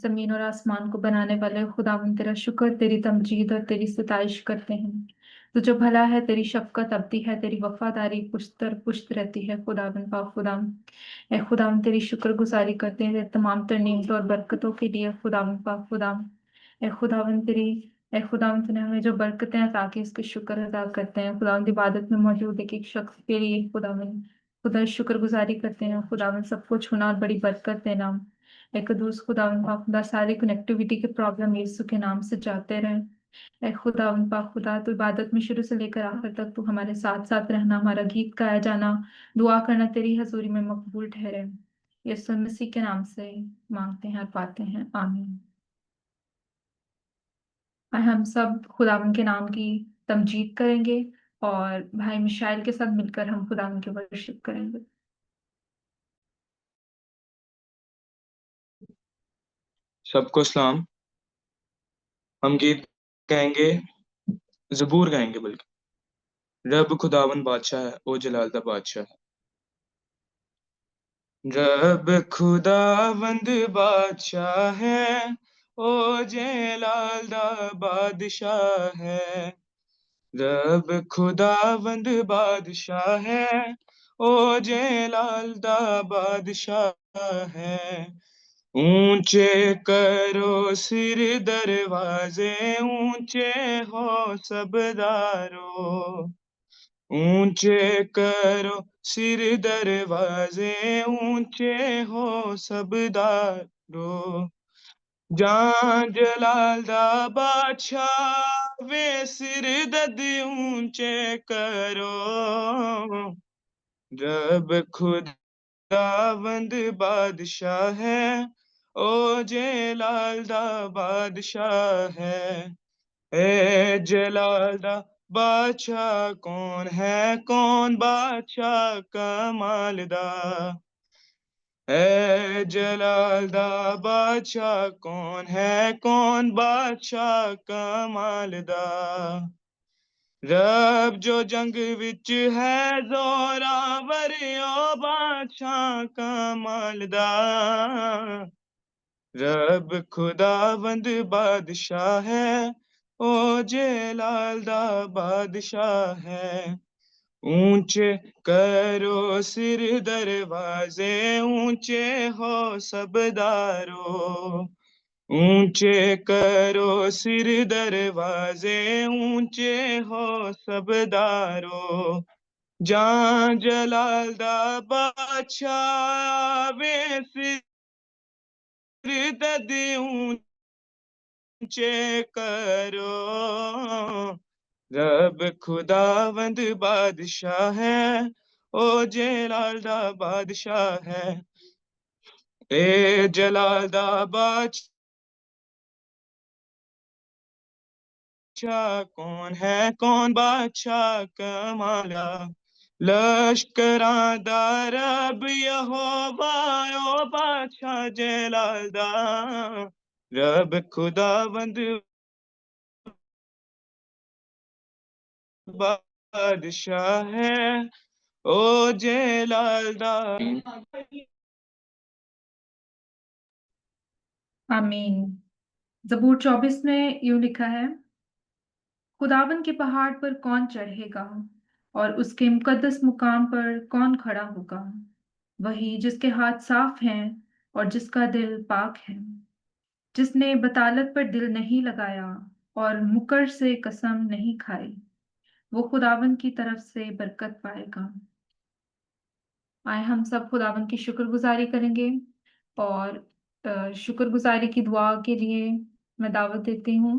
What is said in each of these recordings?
जमीन और आसमान को बनाने वाले खुदावन तेरा शुक्र, तेरी तमजीद और तेरी सताइश करते हैं। तो जो भला है, तेरी शफकत अब्दी है, तेरी वफादारी पुश्तर पुश्त रहती है। खुदावन पाक खुदावन, ए खुदावन तेरी शुक्रगुजारी करते हैं तेरे तमाम तर नेमतों और बरकतों के लिए। खुदावन पाक खुदावन, ए खुदावन तेरी, ए खुदावन तूने हमें जो बरकतें हैं ताकि उसके शुक्र अदा करते हैं। खुदावन इबादत में मौजूद एक एक शख्स के लिए खुदावन खुदा शुक्रगुजारी करते हैं। खुदावन सबको छूना और बड़ी बरकत देना। ए कदूस खुदावन पाक खुदा, सारी कनेक्टिविटी के प्रॉब्लम यीशु के नाम से जाते रहें। ए खुदावन पाक खुदा, तो इबादत में शुरू से लेकर आखिर तक तू हमारे साथ साथ रहना, हमारा गीत गाया जाना, दुआ करना तेरी हजूरी में मकबूल ठहरे। यीशु मसीह के नाम से मांगते हैं और पाते हैं, आमीन। और हम सब खुदावन के नाम की तमजीद करेंगे और भाई मिशाइल के साथ मिलकर हम खुदावन की वर्शिप करेंगे। सबको सलाम। हम गीत गाएंगे, ज़बूर गाएंगे बल्कि। रब खुदावन बादशाह है, ओ जलाल दा बादशाह है। रब खुदावंद बादशाह है, ओ जलाल दा बादशाह है। रब खुदावंद बादशाह है, ओ जलाल दा बादशाह है। ऊंचे करो सिर दरवाजे, ऊंचे हो सबदारो। ऊंचे करो सिर दरवाजे, ऊंचे हो सबदारो। जान जलाल दा बादशाह वे सिर दद ऊंचे करो। रब खुदावंद बादशाह है, ओ जलाल दा बादशाह है। ए जलाल दा बादशाह कौन है, कौन बादशाह कमाल दा। ए जलाल दा बादशाह कौन है, कौन बादशाह कमाल दा। रब जो जंग विच है जोरावर, ओ बादशाह कमाल दा। रब खुदावंद बादशाह है, ओ जलाल दा बादशाह है। ऊंचे करो सिर दरवाजे, ऊंचे हो सबदारो। ऊंचे करो सिर दरवाजे, ऊंचे हो सबदारो। जान जलाल दा बादशाह वे सिर दद ऊंचे करो। रब खुदावंद बादशाह है, ओ जलाल दा बादशाह है। ए जलाल दा बादशाह कौन है, कौन बादशाह कमाला। लश्करां दा रब यहोवा, ओ बादशाह जलाल दा। रब खुदावंद बादशाह है, ओ जलाल दा। आमीन। जबूर 24 में यूं लिखा है, खुदावन के पहाड़ पर कौन चढ़ेगा और उसके मुकद्दस मुकाम पर कौन खड़ा होगा। वही जिसके हाथ साफ हैं और जिसका दिल पाक है, जिसने बतालत पर दिल नहीं लगाया और मुकर से कसम नहीं खाई, वो खुदावन की तरफ से बरकत पाएगा। आए हम सब खुदावन की शुक्रगुजारी करेंगे और शुक्रगुजारी की दुआ के लिए मैं दावत देती हूँ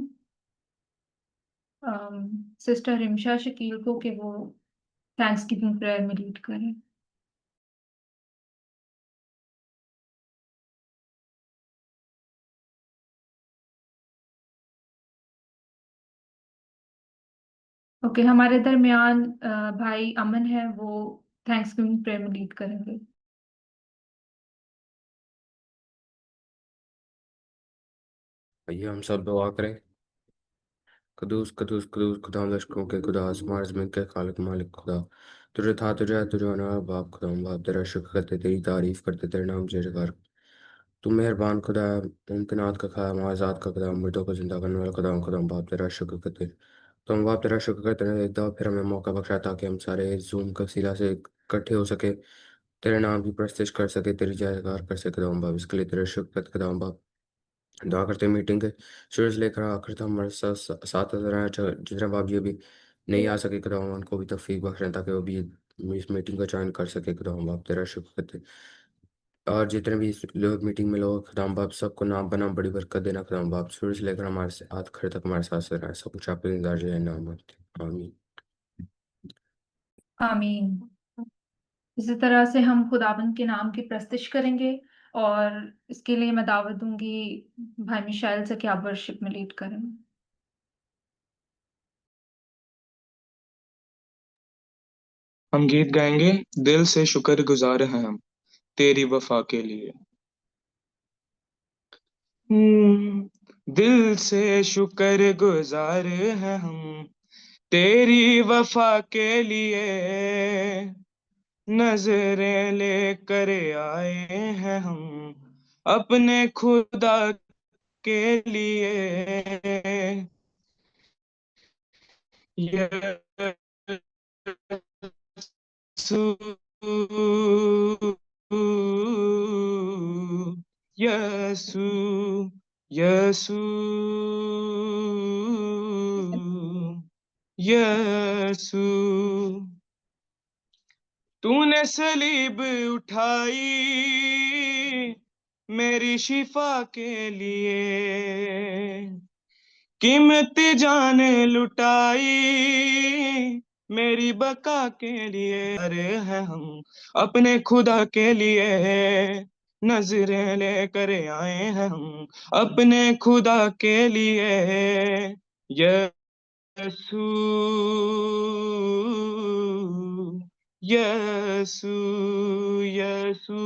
सिस्टर रिमशा शकील को कि वो थैंक्स गिविंग प्रेयर में लीड करें। ओके, हमारे दरमियान भाई अमन है, वो थैंक्स गिविंग प्रेयर में लीड करेंगे। आइए हम सब दुआ करें। कदूस कदूस कदूस खुदा लश्करों के खुदा, आसमान ज़मीन के खालिक मालिक खुदा। तुझे था, तुझे है, तुझे होना है, बाप खुदा। हम बाप तेरा शुक्र करते, तेरी तारीफ करते, तेरे नाम जयकार तू मेहरबान खुदा है, मुमकिनात का खुदा, मुआज़ात का खुदा, मुर्दों को जिंदा करने वाला खुदा, खुदा बाप तेरा शुक्र करते। तो हम बाप तेरा शुक्र करते हैं, एक दफ़ा फिर हमें मौका बख्शा ताकि हम सारे जूम का वसीला से इकट्ठे हो सके, तेरे नाम की प्रस्तिश कर सके, तेरी जयकार कर सके। खुदा बाप इसके लिए तेरा शुक्र करते खुदा बाप। दुआ करते हैं मीटिंग के शुरू से लेकर आखिर तक हमारे साथ साथ नजर आए, जितने बाप जी अभी नहीं आ सके खुदा, उनको भी तौफीक बख्शें ताकि वो भी इस मीटिंग को ज्वाइन कर सके। खुदा बाप तेरा शुक्र करते, और जितने भी लोग मीटिंग में लोग खुदाम बाप सबको नाम बनाम बड़ी बरकत देना। खुदाम बाप शुरू से लेकर हमारे से आखिर तक हमारे साथ से रहे, सब कुछ आपके इंतजार जो नाम मांगते हैं। आमीन। आमीन। इसी तरह से हम खुदावंद के नाम की प्रस्तिश करेंगे, और इसके लिए मैं दावत दूंगी भाई मिशाइल से कि आप वर्शिप में लीड करें। हम गीत गाएंगे, दिल से शुक्रगुजार हैं हम तेरी वफा के लिए। दिल से शुक्रगुजार हैं हम तेरी वफा के लिए, नजरें लेकर आए हैं हम अपने खुदा के लिए। यसू, यसू, यसू, यसू, तूने सलीब उठाई मेरी शिफा के लिए, कीमती जान लुटाई मेरी बका के लिए। अरे हैं हम अपने खुदा के लिए, नजरें लेकर आए हैं हम अपने खुदा के लिए। यसू, यसू, यसू,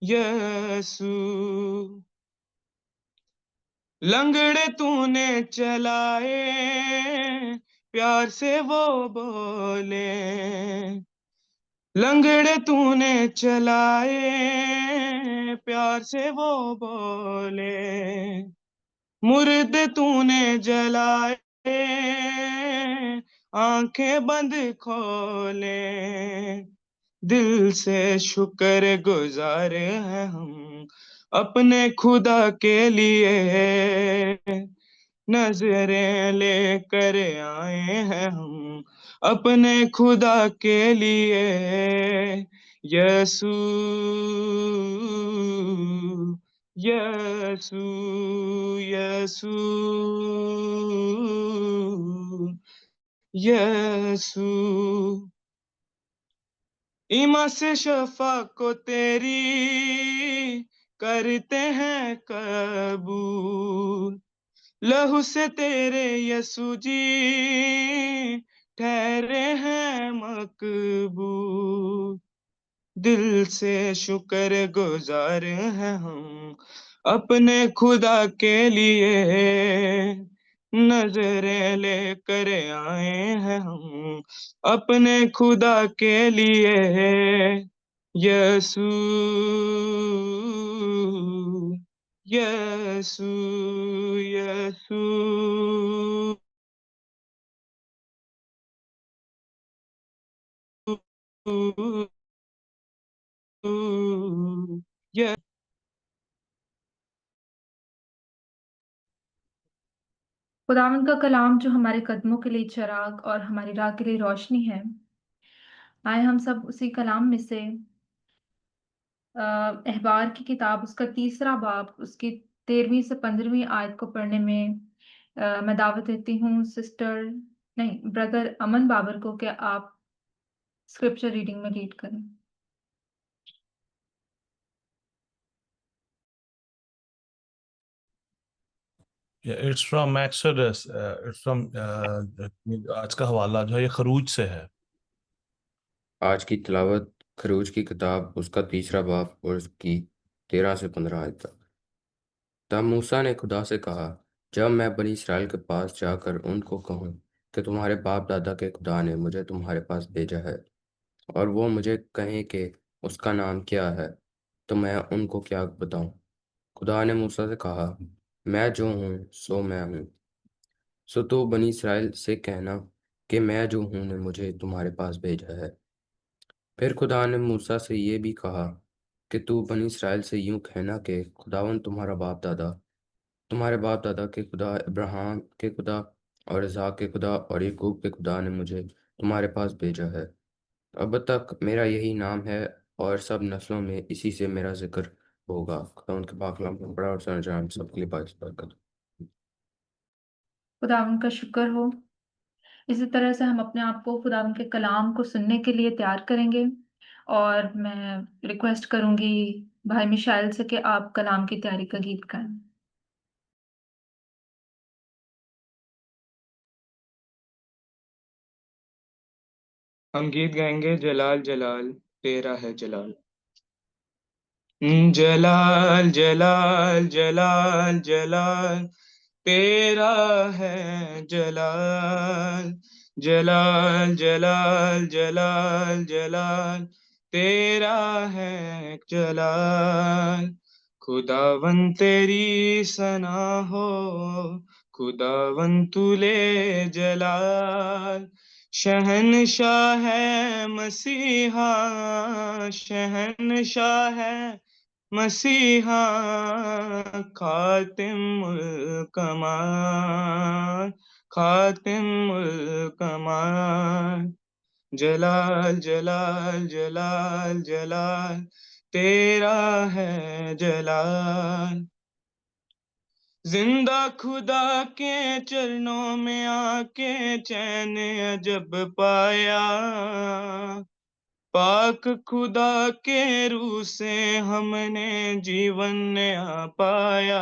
यसू, लंगड़े तूने चलाए प्यार से वो बोले, लंगड़े तूने चलाए प्यार से वो बोले, मुर्दे तूने जलाए आंखें बंद खोले। दिल से शुक्र गुजार हैं हम अपने खुदा के लिए, नजरें लेकर आए हैं हम अपने खुदा के लिए। यसू, यसू, यसू, यसू, ईमा से शफा को तेरी करते हैं कबूल, लहू से तेरे यसू जी ठहरे हैं मकबूल। दिल से शुक्र गुजार हैं हम अपने खुदा के लिए, नजरें लेकर आए हैं हम अपने खुदा के लिए। यसू, यसू, यसू, ये खुदावंद का कलाम जो हमारे कदमों के लिए चिराग और हमारी राह के लिए रोशनी है, आए हम सब उसी कलाम में से अहबार की किताब उसका तीसरा बाब उसकी 13वीं से 15वीं आयत को पढ़ने में मैं दावत देती हूँ सिस्टर, नहीं, ब्रदर अमन बाबर को कि आप स्क्रिप्चर रीडिंग में लीड करें। It's from exodus, it's from आज का हवाला जो है ये खरूज से है। आज की तिलावत खरूज की किताब उसका तीसरा बाब और उसकी 13 से 15 आयत तक। तब मूसा ने खुदा से कहा, जब मैं बनी इसराइल के पास जाकर उनको कहूँ कि तुम्हारे बाप दादा के खुदा ने मुझे तुम्हारे पास भेजा है, और वो मुझे कहें कि उसका नाम क्या है, तो मैं उनको क्या बताऊं। खुदा ने मूसा से कहा, मैं जो हूँ सो मैं हूँ। सो तो बनी इसराइल से कहना कि मैं जो हूँ ने मुझे तुम्हारे पास भेजा है। फिर खुदा ने मूसा से ये भी कहा कि तू बनी इसराइल से यूं कहना कि खुदावन तुम्हारे बाप दादा के खुदा, अब्राहम के खुदा और इसहाक के खुदा और याकूब के खुदा ने मुझे तुम्हारे पास भेजा है। अब तक मेरा यही नाम है और सब नस्लों में इसी से मेरा जिक्र होगा। खुदा उनके पाक कलाम को पढ़ा और सुना जाए। हम सबके लिए बात बरकत। खुदावन का शुक्र हो। इसी तरह से हम अपने आप को खुदावन के कलाम को सुनने के लिए तैयार करेंगे। और मैं रिक्वेस्ट करूंगी भाई मिशाइल से कि आप कलाम की तैयारी का गीत गाएं। हम गीत गाएंगे, जलाल जलाल तेरा है जलाल। जलाल जलाल जलाल जलाल तेरा है जलाल। जलाल जलाल जलाल जलाल तेरा है जलाल। खुदावन तेरी सना हो, खुदावन तुले जलाल। शहनशाह है मसीहा, शहनशाह है मसीहा, खातिमुल कमाल, खातिमुल कमाल। जलाल जलाल जलाल जलाल तेरा है जलाल। जिंदा खुदा के चरणों में आके चैन अजब पाया, पाक खुदा के रूह से हमने जीवन नया पाया।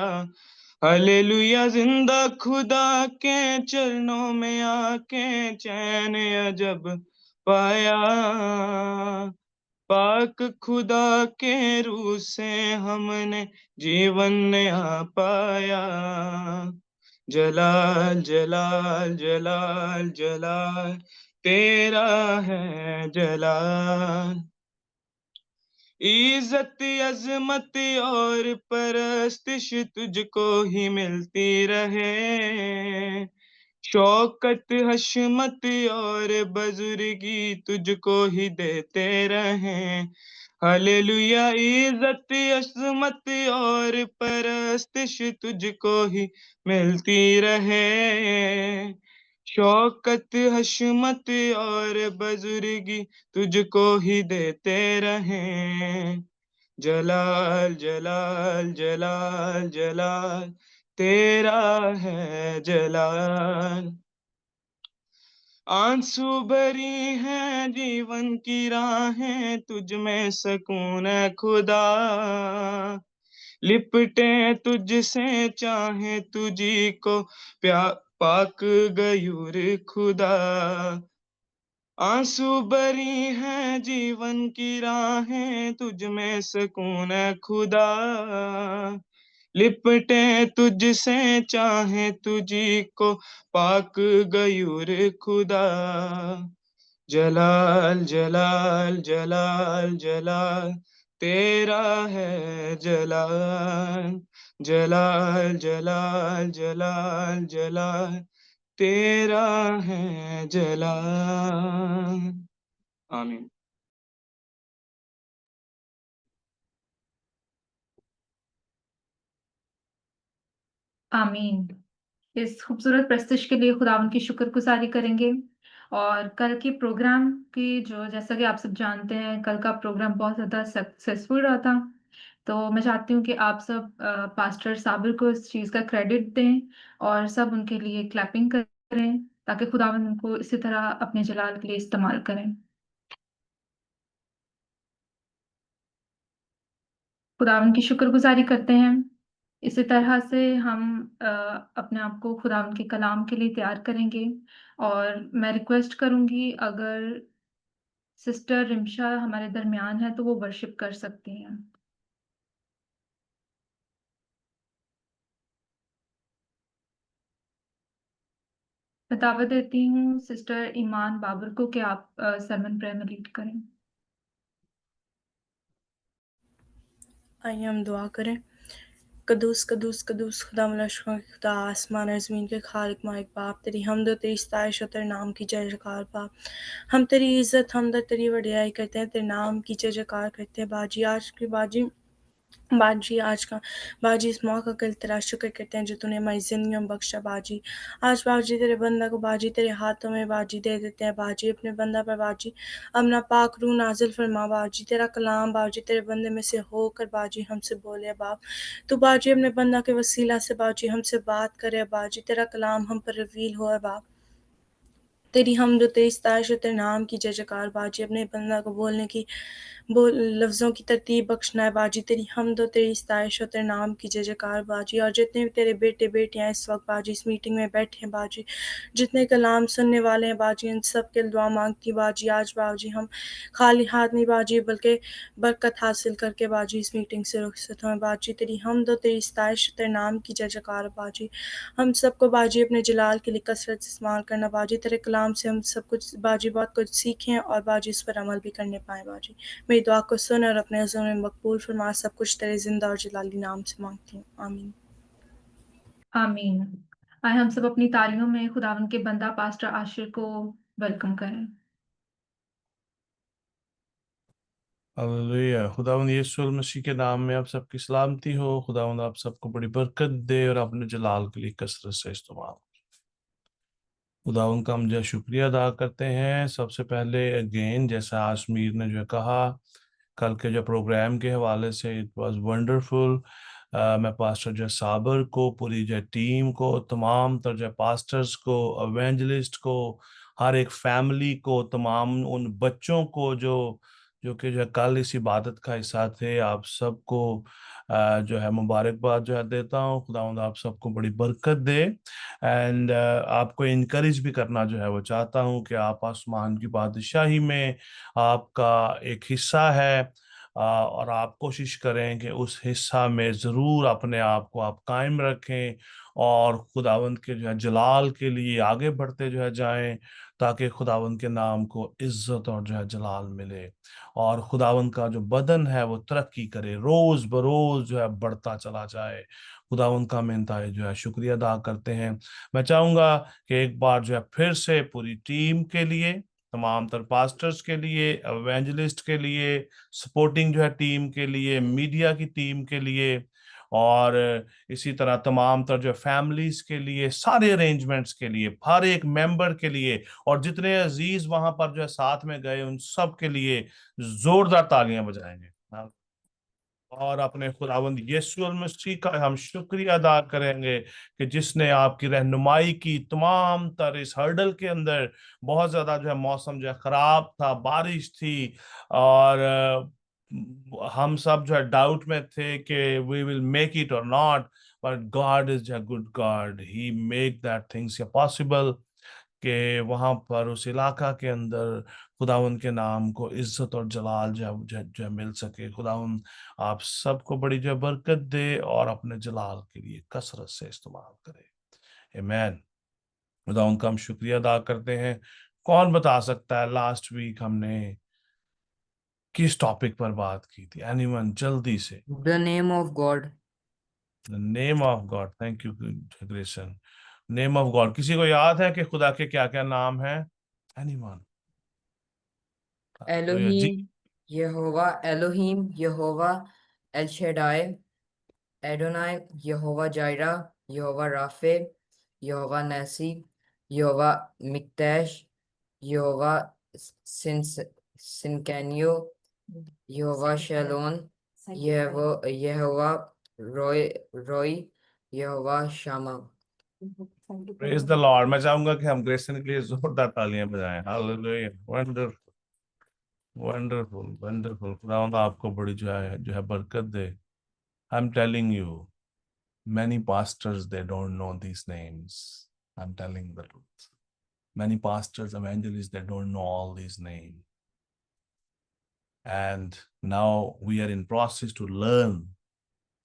हालेलुया, जिंदा खुदा के चरणों में आके चैन अजब पाया, पाक खुदा के रूह से हमने जीवन नया पाया। जलाल जलाल जलाल जलाल तेरा है जलाल। इज्जत अजमत और परस्तिश तुझको ही मिलती रहे, शौकत हशमत और बुजुर्गी तुझको ही देते रहें। हालेलुया, इज्जत अजमत और परस्तिश तुझको ही मिलती रहे, शौकत हशमत और बुजुर्गी तुझको ही देते रहें। जलाल जलाल जलाल जलाल तेरा है जलाल। आंसू भरी हैं जीवन की राहें, तुझ में सकून है खुदा, लिपटे तुझसे चाहे तुझी को पाक गयूर खुदा। आंसू भरी हैं जीवन की राहें, तुझ में सकून है खुदा, लिपटे तुझसे चाहे तुझी को पाक गयूर खुदा। जलाल जलाल जलाल जलाल तेरा है जलाल। जलाल जलाल जलाल जलाल तेरा है जलाल। आमीन। आमीन। इस खूबसूरत प्रस्तुति के लिए खुदावन की शुक्रगुजारी करेंगे। और कल के प्रोग्राम की जो, जैसा कि आप सब जानते हैं, कल का प्रोग्राम बहुत ज़्यादा सक्सेसफुल रहा था। तो मैं चाहती हूँ कि आप सब पास्टर साबिर को इस चीज़ का क्रेडिट दें और सब उनके लिए क्लैपिंग करें, ताकि खुदावन उनको इसी तरह अपने जलाल के लिए इस्तेमाल करें। खुदावन की शुक्रगुजारी करते हैं। इसी तरह से हम अपने आप को खुदावन के कलाम के लिए तैयार करेंगे। और मैं रिक्वेस्ट करूंगी, अगर सिस्टर रिमशा हमारे दरमियान है तो वो वर्शिप कर सकती हैं। मैं दावत देती हूँ सिस्टर ईमान बाबर को कि आप सरमन प्रेयर में लीड करें। आइए हम दुआ करें। कदूस कदूस कदूस खुदा मलशकों के खुदा, आसमान और ज़मीन के खालिक मालिक बाप, तेरी हमद और तेरी सताइश और तेरे नाम की जय जयकार बाप। हम तेरी इज़्ज़त हमद और तेरी वडियाई करते हैं, तेरे नाम की जय जयकार करते हैं बाजी। आज की बाजी आज का बाजी इस मौका का तेरा शुक्र करते हैं जो तूने हमारी ज़िंदगी में बख्शा बाजी। आज बाजी तेरे बंदा को बाजी तेरे हाथों में बाजी दे देते हैं बाजी। अपने बंदा पर बाजी अपना पाक रूह नाजिल फरमा बाजी। तेरा कलाम बाजी तेरे बंदे में से होकर बाजी हमसे बोले बाप। तो बाजी अपने बंदा के वसीला से बाजी हमसे बात करे बाजी। तेरा कलाम हम पर रिवील हो बाप। तेरी हमद और तेरी सताइश और तेरे नाम की जय जयकार बाजी। अपने बंदा को बोलने की लफ्ज़ों की तरतीब बख्शना है बाजी। तेरी हमद और तेरी सताइश और तेरे नाम की जय जयकार बाजी। और जितने भी तेरे बेटे बेटियां इस वक्त बाजी इस मीटिंग में बैठे हैं बाजी, जितने कलाम सुनने वाले हैं बाजी, इन सब के दुआ मांगती बाजी। आज बाजी हम खाली हाथ नहीं बाजी बल्कि बरकत हासिल करके बाजी इस मीटिंग से रुखसत हुए बाजी। तेरी हमद और तेरी सताइश तेरे नाम की जय जयकार बाजी। हम सबको बाजी अपने जलाल के लिए कसरत से इस्तेमाल करना बाजी। तेरे कलाम से हम सब कुछ बाजी बहुत कुछ सीखें और बाजी इस पर अमल भी करने पाएँ बाजी। मेरी दुआ को सुन और अपने हुज़ूर में मकबूल फरमा। सब कुछ तेरे जिंदा और जलाली नाम से मांगती हूँ, आमीन। आमीन। आए हम सब अपनी तालियों में खुदावन के बंदा पास्टर आशिर को वेलकम करें। हालेलुया। खुदावंद यीशु मसीह के नाम में आप सबकी सलामती हो। खुदावंद आप सबको बड़ी बरकत दे और अपने जलाल के लिए कसरत से इस्तेमाल। खुदावंद का हम जो शुक्रिया अदा करते हैं। सबसे पहले अगेन जैसा आसमीर ने जो कहा कल के जो प्रोग्राम के हवाले से, इट वाज वंडरफुल। मैं पास्टर जो साबर को, पूरी जो टीम को, तमाम तर जो पास्टर्स को, एवेंजलिस्ट को, हर एक फैमिली को, तमाम उन बच्चों को जो जो कि जो है कल इस इबादत का हिस्सा थे, आप सबको जो है मुबारकबाद जो है देता हूँ। खुदावंद आप सबको बड़ी बरकत दे। एंड आपको इनकरेज भी करना जो है वो चाहता हूँ कि आप आसमान की बादशाही में आपका एक हिस्सा है। और आप कोशिश करें कि उस हिस्सा में ज़रूर अपने आप को आप कायम रखें और खुदावंद के जो है जलाल के लिए आगे बढ़ते जो है जाएं, ताकि खुदावंद के नाम को इज्जत और जो है जलाल मिले और खुदावंद का जो बदन है वो तरक्की करे, रोज बरोज जो है बढ़ता चला जाए। खुदावंद का हम इंतहाई जो है शुक्रिया अदा करते हैं। मैं चाहूंगा कि एक बार जो है फिर से पूरी टीम के लिए, तमाम तर पास्टर्स के लिए, एवेंजलिस्ट के लिए, सपोर्टिंग जो है टीम के लिए, मीडिया की टीम के लिए और इसी तरह तमाम तर जो फैमिलीज के लिए, सारे अरेंजमेंट्स के लिए, हर एक मेंबर के लिए और जितने अजीज वहां पर जो है साथ में गए उन सब के लिए जोरदार तालियां बजाएंगे और अपने खुदावंद यीशु मसीह का हम शुक्रिया अदा करेंगे कि जिसने आपकी रहनुमाई की तमाम तर इस हर्डल के अंदर। बहुत ज्यादा जो है मौसम जो है खराब था, बारिश थी और हम सब जो है डाउट में थे कि वी विल मेक इट और not, but God is a good God, he make that things possible कि वहां पर उस इलाका के अंदर खुदावंद के नाम को इज्जत और जलाल जो है मिल सके। खुदावंद आप सबको बड़ी जो है बरकत दे और अपने जलाल के लिए कसरत से इस्तेमाल करे। आमीन। खुदावंद का हम शुक्रिया अदा करते हैं। कौन बता सकता है लास्ट वीक हमने किस टॉपिक पर बात की थी? एनीवन जल्दी से। The name of God. The name of God. Thank you Grayson. Name of God, किसी को याद है कि खुदा के क्या क्या नाम है? Anyone? Ji. Elohim, Yehovah, Elohim, Yehovah, El Shaddai, Adonai, Yehovah Jireh, Yehovah Rapha, Yehovah Nasi, Yehovah Mikdash, Yehovah Sinkanio, Yehovah Shalom, Yehovah Roy, Yehovah Shammah. Praise the Lord. मैं चाहूंगा कि हम ग्रेसन के लिए जोरदार तालियां बजाएं। हालेलुया। Wonderful wonderful wonderful. खुदावंद आपको बड़ी जो है बरकत दे। I am telling you, many pastors they don't know these names. I'm telling the truth. Many pastors, evangelists, they don't know all these names. And now we are in process to learn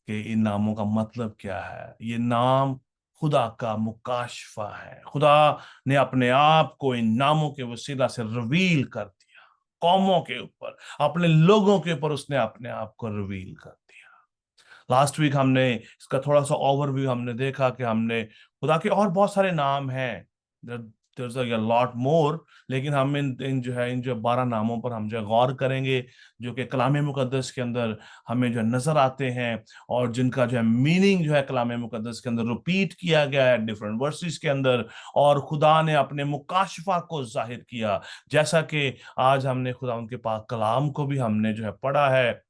कि इन नामों का मतलब क्या है। ये नाम खुदा का मुकाशफा है। खुदा ने अपने आप को इन नामों के वसीला से रिवील कर दिया। कौमों के ऊपर, अपने लोगों के ऊपर उसने अपने आप को रिवील कर दिया। लास्ट वीक हमने इसका थोड़ा सा ओवरव्यू हमने देखा कि हमने खुदा के और बहुत सारे नाम हैं, there's a lot more, लेकिन हम इन जो 12 नामों पर हम जो है गौर करेंगे, जो कि कलाम मुकद्दस के अंदर हमें जो नजर आते हैं, और जिनका जो है मीनिंग जो है कलाम मुकद्दस के अंदर रिपीट किया गया है डिफरेंट वर्सेस के अंदर, और खुदा ने अपने मुकाशफा को जाहिर किया। जैसा कि आज हमने खुदा उनके पाक कलाम को भी हमने जो है पढ़ा है,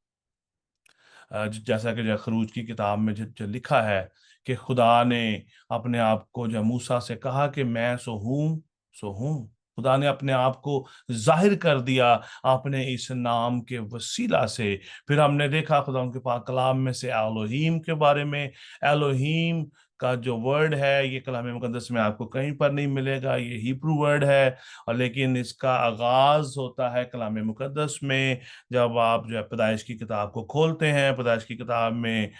जैसा कि जो खरूज की किताब में जो लिखा है कि खुदा ने अपने आप को जो मूसा से कहा कि मैं सो हूं। खुदा ने अपने आप को जाहिर कर दिया अपने इस नाम के वसीला से। फिर हमने देखा खुदा उनके पाक कलाम में से एलोहीम के बारे में। एलोहीम का जो वर्ड है ये कलाम मुकद्दस में आपको कहीं पर नहीं मिलेगा, ये हिब्रू वर्ड है, और लेकिन इसका आगाज होता है कलाम मुकद्दस में जब आप जो है पैदाइश की किताब को खोलते हैं। पैदाइश की किताब में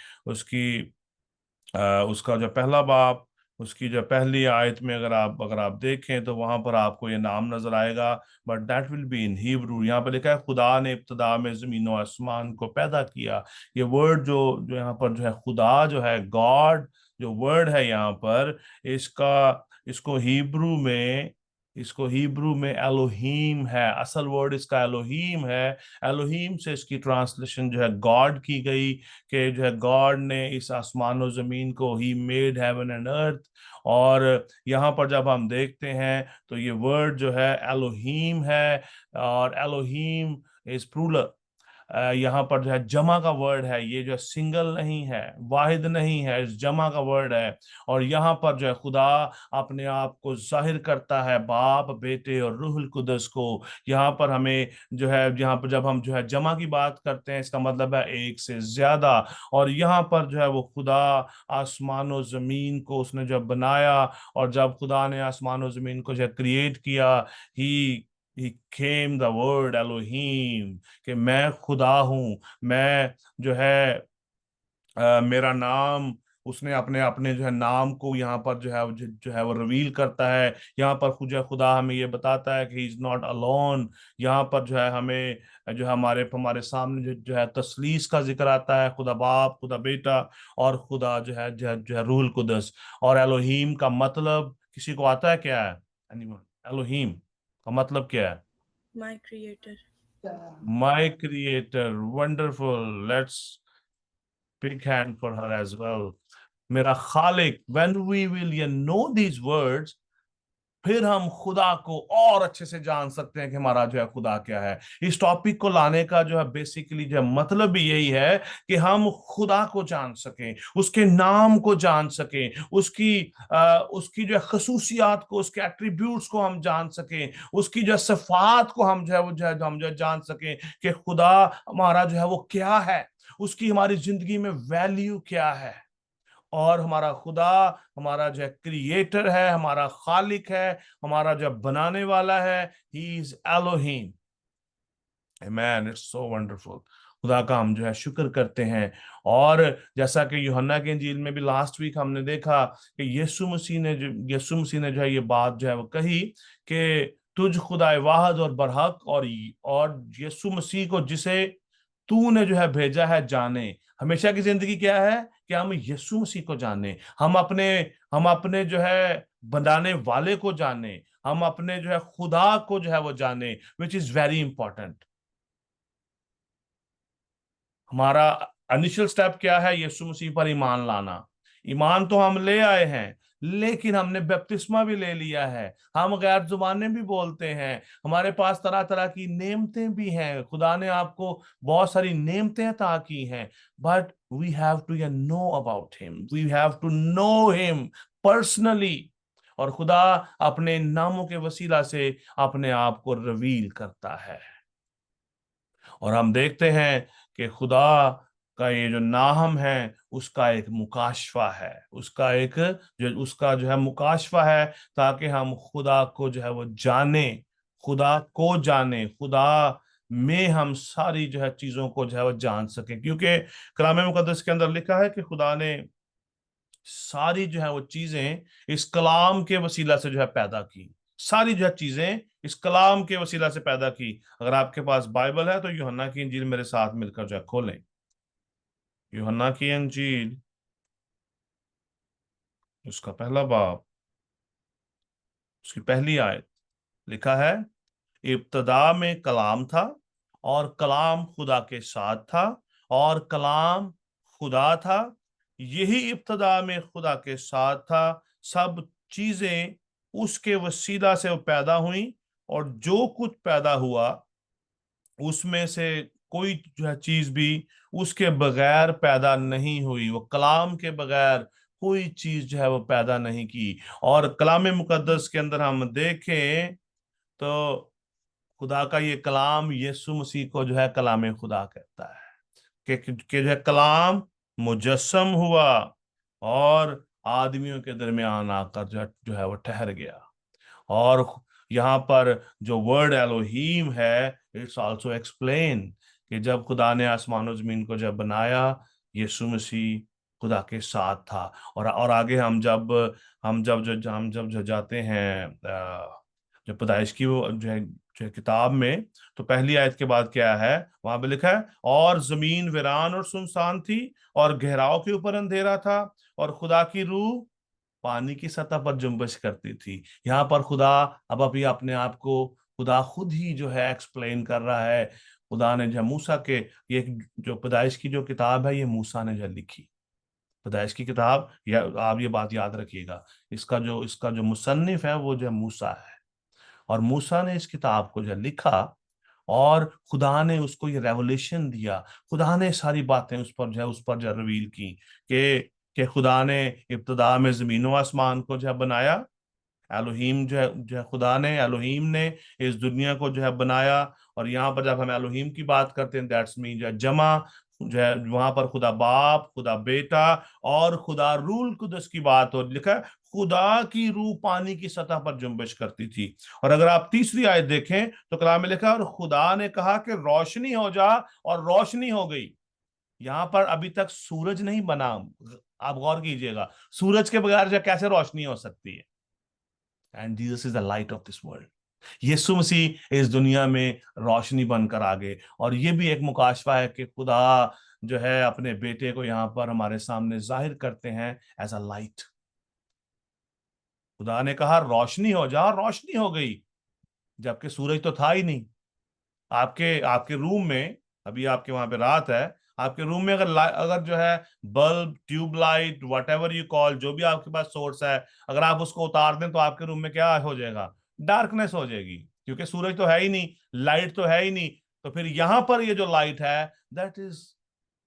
उसका जो पहला बाब, उसकी जो पहली आयत में अगर आप देखें तो वहां पर आपको ये नाम नजर आएगा, but that will be in Hebrew. यहाँ पर लिखा है खुदा ने इब्तदा में जमीन और आसमान को पैदा किया। ये वर्ड जो जो यहाँ पर जो है खुदा जो है गॉड जो वर्ड है यहाँ पर, इसका इसको हिब्रू में एलोहीम है। असल वर्ड इसका एलोहीम है। एलोहीम से इसकी ट्रांसलेशन जो है गॉड की गई, कि जो है गॉड ने इस आसमान और जमीन को, he made heaven and earth. और यहाँ पर जब हम देखते हैं तो ये वर्ड जो है एलोहीम है, और एलोहीम इज प्लूरल। यहाँ पर जो है जमा का वर्ड है, ये जो सिंगल नहीं है, वाहिद नहीं है, इस जमा का वर्ड है। और यहाँ पर जो है खुदा अपने आप को जाहिर करता है बाप, बेटे और रूहुल कुदस को। यहाँ पर हमें जो है, यहाँ पर जब हम जो है जमा की बात करते हैं, इसका मतलब है एक से ज्यादा। और यहाँ पर जो है वो खुदा आसमान और जमीन को उसने जब बनाया, और जब खुदा ने आसमान और जमीन को जो क्रिएट किया, ही came the word एलोहीम, कि मैं खुदा हूं। मैं जो है मेरा नाम, उसने अपने अपने जो है नाम को यहाँ पर जो है वो रिवील करता है। यहाँ पर खुदा हमें ये बताता है कि ही इज नॉट अलोन। यहाँ पर जो है हमें जो है हमारे हमारे सामने जो है तसलीस का जिक्र आता है, खुदा बाप, खुदा बेटा और खुदा जो है रूहुल कुदस। और एलोहीम का मतलब किसी को आता है क्या है? एलोहीम का मतलब क्या है? My creator. My creator, wonderful. Let's big hand for her as well. मेरा खालिक। When we will know these words, फिर हम खुदा को और अच्छे से जान सकते हैं कि हमारा जो है खुदा क्या है। इस टॉपिक को लाने का जो है बेसिकली जो है मतलब भी यही है कि हम खुदा को जान सकें, उसके नाम को जान सकें, उसकी जो है खसूसियात को, उसके एट्रीब्यूट्स को हम जान सकें, उसकी जो सिफात को हम जो है हम जो है जान सकें कि खुदा हमारा जो है वो क्या है, उसकी हमारी जिंदगी में वैल्यू क्या है। और हमारा खुदा हमारा जो क्रिएटर है, हमारा खालिक है, हमारा जो बनाने वाला है, he is Elohim. Amen. It's so wonderful. खुदा का हम जो है शुक्र करते हैं। और जैसा कि यूहन्ना के इंजील में भी लास्ट वीक हमने देखा कि यीशु मसीह ने जो है ये बात जो है वो कही कि तुझ खुदा वाहिद और बरहक और यीशु मसीह को जिसे तूने जो है भेजा है जाने। हमेशा की जिंदगी क्या है कि हम यीशु मसीह को जाने, हम अपने जो है बनाने वाले को जाने, हम अपने जो है खुदा को जो है वो जाने, विच इज वेरी इंपॉर्टेंट। हमारा इनिशियल स्टेप क्या है? यीशु मसीह पर ईमान लाना। ईमान तो हम ले आए हैं, लेकिन हमने बपतिस्मा भी ले लिया है, हम गैर जुबानें भी बोलते हैं, हमारे पास तरह तरह की नेमतें भी हैं। खुदा ने आपको बहुत सारी नेमतें अता की हैं, but we have to know about him, we have to know him personally. और खुदा अपने नामों के वसीला से अपने आप को रिवील करता है। और हम देखते हैं कि खुदा का ये जो नाम है उसका एक मुकाशफा है, उसका जो है मुकाशफा है, ताकि हम खुदा को जो है वो जाने, खुदा में हम सारी जो है चीजों को जो है वो जान सके। क्योंकि कलाम मुकद्दस के अंदर लिखा है कि खुदा ने सारी जो है वो चीजें इस कलाम के वसीला से जो है पैदा की। सारी जो है चीजें इस कलाम के वसीला से पैदा की। अगर आपके पास बाइबल है तो यूहन्ना की इंजील मेरे साथ मिलकर जो है खोलें। यूहन्ना की अंजील उसका पहला बाब, उसकी पहली आयत, लिखा है, इब्तदा में कलाम था और कलाम खुदा के साथ था और कलाम खुदा था। यही इब्तदा में खुदा के साथ था। सब चीजें उसके वसीला से पैदा हुई और जो कुछ पैदा हुआ उसमें से कोई जो है चीज भी उसके बगैर पैदा नहीं हुई। वो कलाम के बगैर कोई चीज जो है वो पैदा नहीं की। और कलाम मुकद्दस के अंदर हम देखें तो खुदा का ये कलाम यीशु मसीह को जो है कलाम खुदा कहता है कि जो है कलाम मुजस्सम हुआ और आदमियों के दरमियान आकर जो है वो ठहर गया। और यहाँ पर जो वर्ड एलोहीम है, इट्स आल्सो एक्सप्लेन कि जब खुदा ने आसमान और जमीन को जब बनाया, यीशु मसीह खुदा के साथ था। और आगे हम जब जो जाते हैं जो पैदाइश की वो जो है किताब में, तो पहली आयत के बाद क्या है वहां पे लिखा है, और जमीन वीरान और सुनसान थी और गहराव के ऊपर अंधेरा था और खुदा की रूह पानी की सतह पर जुम्बिश करती थी। यहाँ पर खुदा अब अभी अपने आप को खुदा खुद ही जो है एक्सप्लेन कर रहा है। खुदा ने जो मूसा के, ये जो पैदाइश की जो किताब है ये मूसा ने जो लिखी, पैदाइश की किताब, या आप ये बात याद रखिएगा, इसका जो मुसन्निफ है वो जो मूसा है। और मूसा ने इस किताब को जो लिखा और खुदा ने उसको ये रेवलेशन दिया। खुदा ने सारी बातें उस पर जो रिवील की कि खुदा ने इब्तदा में जमीन व आसमान को जो है बनाया। एलोहीम जो है खुदा ने, एलोहीम ने इस दुनिया को जो है बनाया। और यहाँ पर जब हम एलोहीम की बात करते हैं, दैट्स मीन जो है जमा, जो है वहां पर खुदा बाप, खुदा बेटा और खुदा रूल कुदस की बात हो। लिखा है खुदा की रूह पानी की सतह पर जुम्बिश करती थी। और अगर आप तीसरी आयत देखें तो कलाम में लिखा है, और खुदा ने कहा कि रोशनी हो जा, और रोशनी हो गई। यहां पर अभी तक सूरज नहीं बना। आप गौर कीजिएगा, सूरज के बगैर जो कैसे रोशनी हो सकती है? And Jesus is the light of this world. यीशु मसीह इस दुनिया में रोशनी बनकर आ गए। और ये भी एक मुकाशवा है कि खुदा जो है अपने बेटे को यहाँ पर हमारे सामने जाहिर करते हैं एज अ लाइट। खुदा ने कहा रोशनी हो जा, रोशनी हो गई, जबकि सूरज तो था ही नहीं। आपके आपके रूम में, अभी आपके वहां पे रात है, आपके रूम में अगर जो है bulb, tube light, whatever you call, जो भी आपके पास सोर्स है, अगर आप उसको उतार दें तो आपके रूम में क्या हो जाएगा? डार्कनेस हो जाएगी, क्योंकि सूरज तो है ही नहीं, लाइट तो है ही नहीं। तो फिर यहां पर ये जो लाइट है, that is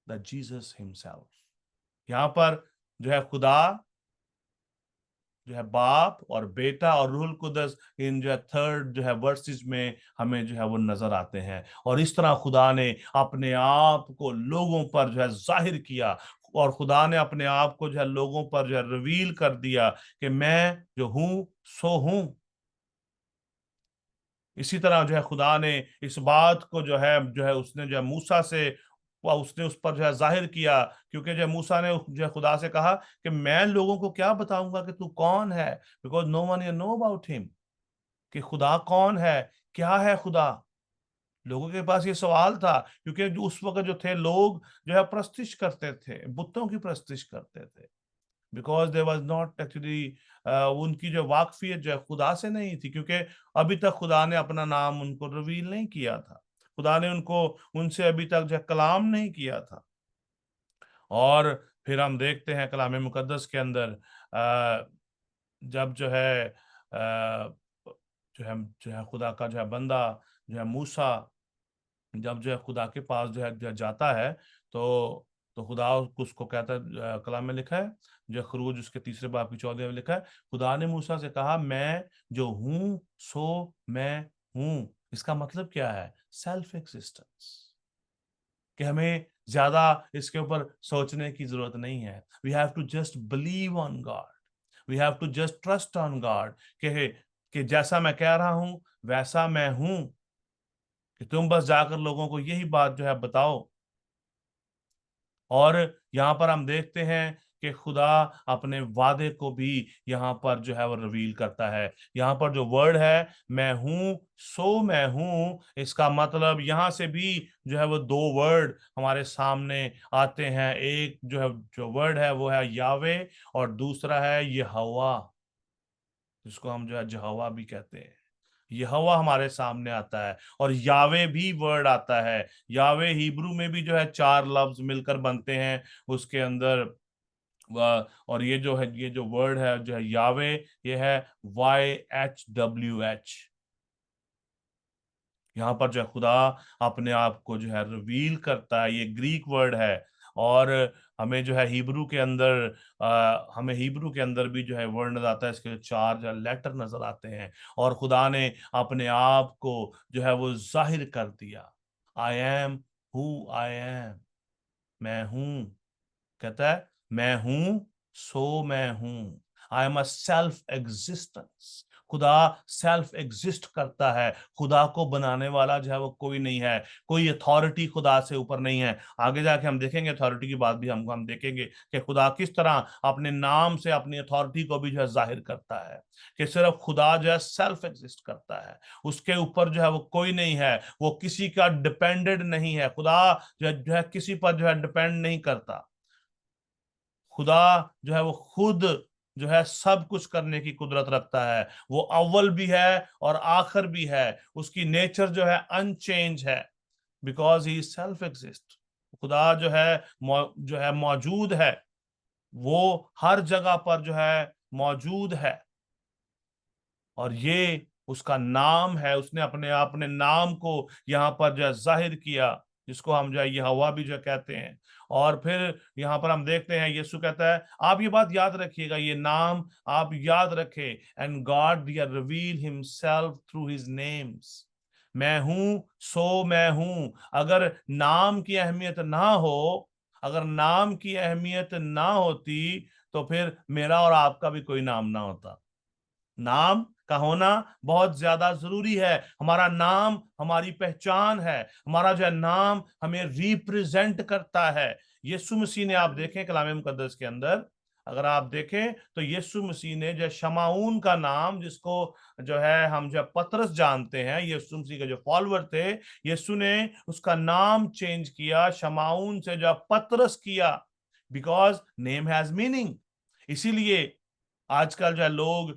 the Jesus himself. यहां पर जो है खुदा जो है बाप और बेटा और रूहुल कुदस, इन जो है थर्ड जो है वर्सेस में हमें जो है वो नजर आते हैं। और इस तरह खुदा ने अपने आप को लोगों पर जो है जाहिर किया, और खुदा ने अपने आप को जो है लोगों पर जो है रिवील कर दिया कि मैं जो हूं सो हूं। इसी तरह जो है खुदा ने इस बात को जो है उसने जो है मूसा से उसने उस पर जो है जाहिर किया, क्योंकि जो है मूसा ने जो है खुदा से कहा कि मैं लोगों को क्या बताऊंगा कि तू कौन है, because no one know about him, कि खुदा कौन है, क्या है खुदा। लोगों के पास ये सवाल था, क्योंकि जो उस वक्त जो थे लोग जो है प्रस्तिश करते थे, बुतों की प्रस्तिश करते थे, because there was not actually उनकी जो वाकफियत जो है खुदा से नहीं थी, क्योंकि अभी तक खुदा ने अपना नाम उनको रिवील नहीं किया था। खुदा ने उनसे अभी तक जो है कलाम नहीं किया था। और फिर हम देखते हैं कलाम मुकद्दस के अंदर जब जो है खुदा का जो है बंदा जो है मूसा, जब जो है खुदा के पास जो है जाता है, तो खुदा उसको कहता है, कलाम में लिखा है, जो खरूज उसके तीसरे बाब की 14 में लिखा है, खुदा ने मूसा से कहा मैं जो हूं सो मैं हूं। इसका मतलब क्या है? Self existence. कि हमें ज्यादा इसके ऊपर सोचने की जरूरत नहीं है। We have to just believe on God, we have to just trust on God कि जैसा मैं कह रहा हूं वैसा मैं हूं, कि तुम बस जाकर लोगों को यही बात जो है बताओ। और यहाँ पर हम देखते हैं कि खुदा अपने वादे को भी यहाँ पर जो है वो रिवील करता है। यहाँ पर जो वर्ड है मैं हूं सो मैं हूं, इसका मतलब यहाँ से भी जो है वो दो वर्ड हमारे सामने आते हैं। एक जो है जो वर्ड है वो है यावे, और दूसरा है यहोवा, जिसको हम जो है यहोवा भी कहते हैं। यहोवा हमारे सामने आता है, और यावे भी वर्ड आता है। यावे हिब्रू में भी जो है चार लफ्ज मिलकर बनते हैं उसके अंदर। और ये जो है, ये जो वर्ड है जो है यावे, ये है YHWH। यहाँ पर जो है खुदा अपने आप को जो है रिवील करता है, ये ग्रीक वर्ड है। और हमें जो है हिब्रू के अंदर हमें हिब्रू के अंदर भी जो है वर्ड नजर आता है, इसके चार जो लेटर नजर आते हैं। और खुदा ने अपने आप को जो है वो जाहिर कर दिया। I am who I am, मैं हूं, कहता है मैं हूं सो मैं हूं। I am a self existence. खुदा सेल्फ एग्जिस्ट करता है। खुदा को बनाने वाला जो है वो कोई नहीं है, कोई अथॉरिटी खुदा से ऊपर नहीं है। आगे जाके हम देखेंगे अथॉरिटी की बात भी, हम देखेंगे कि खुदा किस तरह अपने नाम से अपनी अथॉरिटी को भी जो है जाहिर करता है, कि सिर्फ खुदा जो है सेल्फ एग्जिस्ट करता है, उसके ऊपर जो है वो कोई नहीं है, वो किसी का डिपेंडेंट नहीं है। खुदा जो है किसी पर जो है डिपेंड नहीं करता। खुदा जो है वो खुद जो है सब कुछ करने की कुदरत रखता है। वो अव्वल भी है और आखिर भी है। उसकी नेचर जो है अनचेंज है, बिकॉज ही सेल्फ एग्जिस्ट। खुदा जो है जो है मौजूद है, वो हर जगह पर जो है मौजूद है, और ये उसका नाम है। उसने अपने नाम को यहाँ पर जो है जाहिर किया, जिसको हम जो है यहोवा भी जो कहते हैं। और फिर यहाँ पर हम देखते हैं यीशु कहता है, आप ये बात याद रखिएगा, ये नाम आप याद रखें। And God reveal himself through his names. मैं हूं सो मैं हूं। अगर नाम की अहमियत ना हो, अगर नाम की अहमियत ना होती, तो फिर मेरा और आपका भी कोई नाम ना होता। नाम का होना बहुत ज्यादा जरूरी है। हमारा नाम हमारी पहचान है। हमारा जो है नाम हमें रिप्रेजेंट करता है। यीशु मसीह ने, आप देखें कलाम मुकद्दस के अंदर, अगर आप देखें तो यीशु मसीह ने जो शमाऊन का नाम, जिसको जो है हम जो पतरस जानते हैं, यीशु मसीह के जो फॉलोअर थे, यीशु ने उसका नाम चेंज किया, शमाऊन से जो पतरस किया, बिकॉज नेम हैज मीनिंग। इसीलिए आजकल जो है लोग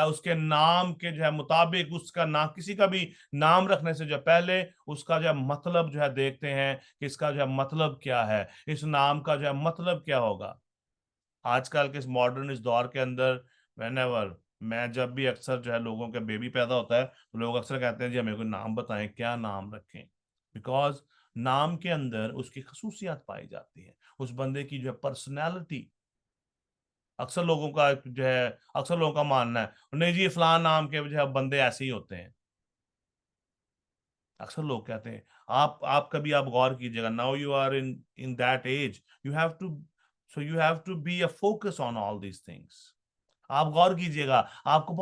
उसके नाम के जो है मुताबिक, उसका ना किसी का भी नाम रखने से जो पहले उसका जो है मतलब जो है देखते हैं कि इसका जो है मतलब क्या है, इस नाम का जो है मतलब क्या होगा। आजकल के इस मॉडर्न इस दौर के अंदर, व्हेनेवर मैं जब भी अक्सर जो है लोगों का बेबी पैदा होता है, तो लोग अक्सर कहते हैं जी हमें कोई नाम बताएं, क्या नाम रखें। बिकॉज नाम के अंदर उसकी खसूसियात पाई जाती है, उस बंदे की जो है पर्सनैलिटी। अक्सर लोगों का जो है, अक्सर लोगों का मानना है नहीं जी फलान नाम के जो है बंदे ऐसे ही होते हैं। अक्सर लोग कहते हैं, आप कभी आप गौर कीजिएगा, now you are in in that age, you have to you have to be a focus on all these things. आप गौर कीजिएगा, आपको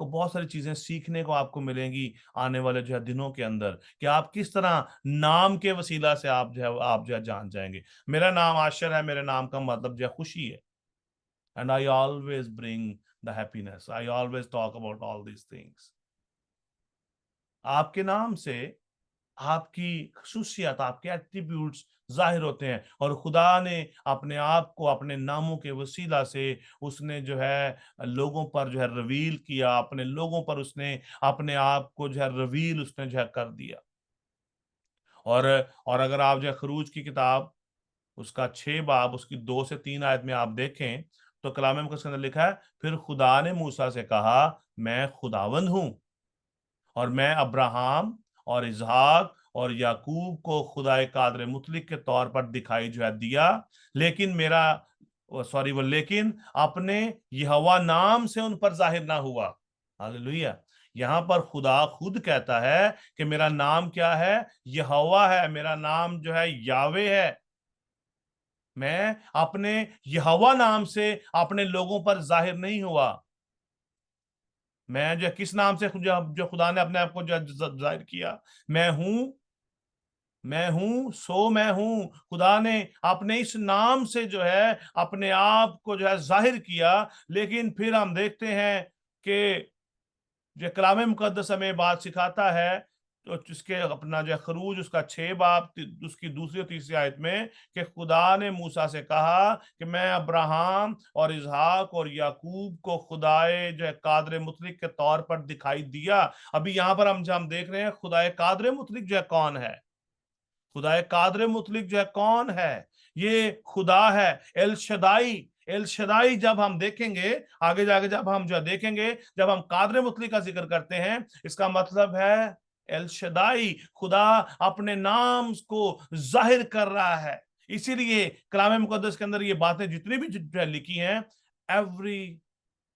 बहुत सारी चीजें सीखने को आपको मिलेंगी आने वाले जो है दिनों के अंदर, कि आप किस तरह नाम के वसीला से आप जो है जान जाएंगे। मेरा नाम आशर है, मेरे नाम का मतलब जो है खुशी है। And I always bring the happiness. I always talk about all these things. आपके नाम से आपकी खसूसियत, आपके एट्रीब्यूट्स जाहिर होते हैं, और खुदा ने अपने आप को अपने नामों के वसीला से उसने जो है लोगों पर जो है रिवील किया, अपने लोगों पर उसने अपने आप को जो है रिवील उसने जो है कर दिया। और अगर आप जो है खरूज की किताब उसका 6 बाब उसकी 2 से 3 आयत में आप देखें, तो कलाम मुकद्दस के अंदर लिखा है, फिर खुदा ने मूसा से कहा, मैं खुदावंद हूं, और मैं अब्राहम और इसहाक और याकूब को खुदा कादर मुतलिक के तौर पर दिखाई जो है दिया, लेकिन वो लेकिन अपने यहोवा नाम से उन पर जाहिर ना हुआ। हालेलुया। यहाँ पर खुदा खुद कहता है कि मेरा नाम क्या है, यहोवा है, मेरा नाम जो है यावे है। मैं अपने यहोवा नाम से अपने लोगों पर जाहिर नहीं हुआ। मैं जो किस नाम से जो खुदा ने अपने आप को जो जाहिर किया, मैं हूं, मैं हूं सो मैं हूं। खुदा ने अपने इस नाम से जो है अपने आप को जो है जाहिर किया। लेकिन फिर हम देखते हैं कि जो कलाम मुकद्दस हमें बात सिखाता है, तो उसके अपना जो खरूज उसका 6 बाब उसकी दूसरी और तीसरी आयत में, कि खुदा ने मूसा से कहा कि मैं अब्राहम और इसहाक और याकूब को खुदाए जो है कादर मुतलिक के तौर पर दिखाई दिया। अभी यहाँ पर हम देख रहे हैं खुदाए कादर मुतलिक जो है कौन है। खुदाए कादर मुतलिक जो है कौन है? ये खुदा है एल शदाई। एल शदाई जब हम देखेंगे आगे जाके, जब हम जो देखेंगे, जब हम कादर मुतलिक का जिक्र करते हैं, इसका मतलब है एल शदाई, खुदा अपने नाम को जाहिर कर रहा है। इसीलिए कलाम मुकद्दस के अंदर ये बातें जितनी भी जो है लिखी हैं, every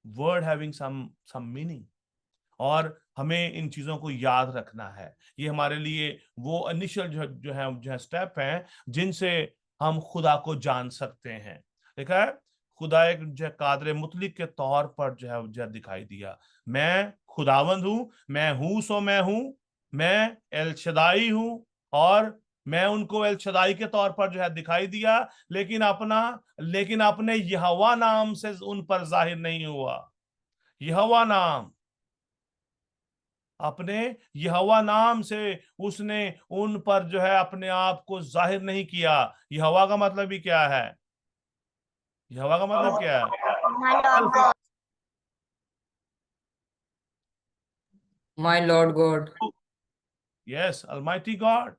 word having some meaning, और हमें इन चीजों को याद रखना है। ये हमारे लिए वो इनिशियल जो है स्टेप हैं जिनसे हम खुदा को जान सकते हैं। देखा है, खुदा एक जो है कादर मुतलिक के तौर पर जो है दिखाई दिया। मैं खुदावंद हूं, मैं हूं सो मैं हूं, मैं एल शदाई हूं, और मैं उनको एल शदाई के तौर पर जो है दिखाई दिया। लेकिन अपने यहोवा नाम से उन पर जाहिर नहीं हुआ। यहोवा नाम, अपने यहोवा नाम से उसने उन पर जो है अपने आप को जाहिर नहीं किया। यहोवा का मतलब भी क्या है? यहोवा का मतलब क्या है? My Lord God, yes, Almighty God,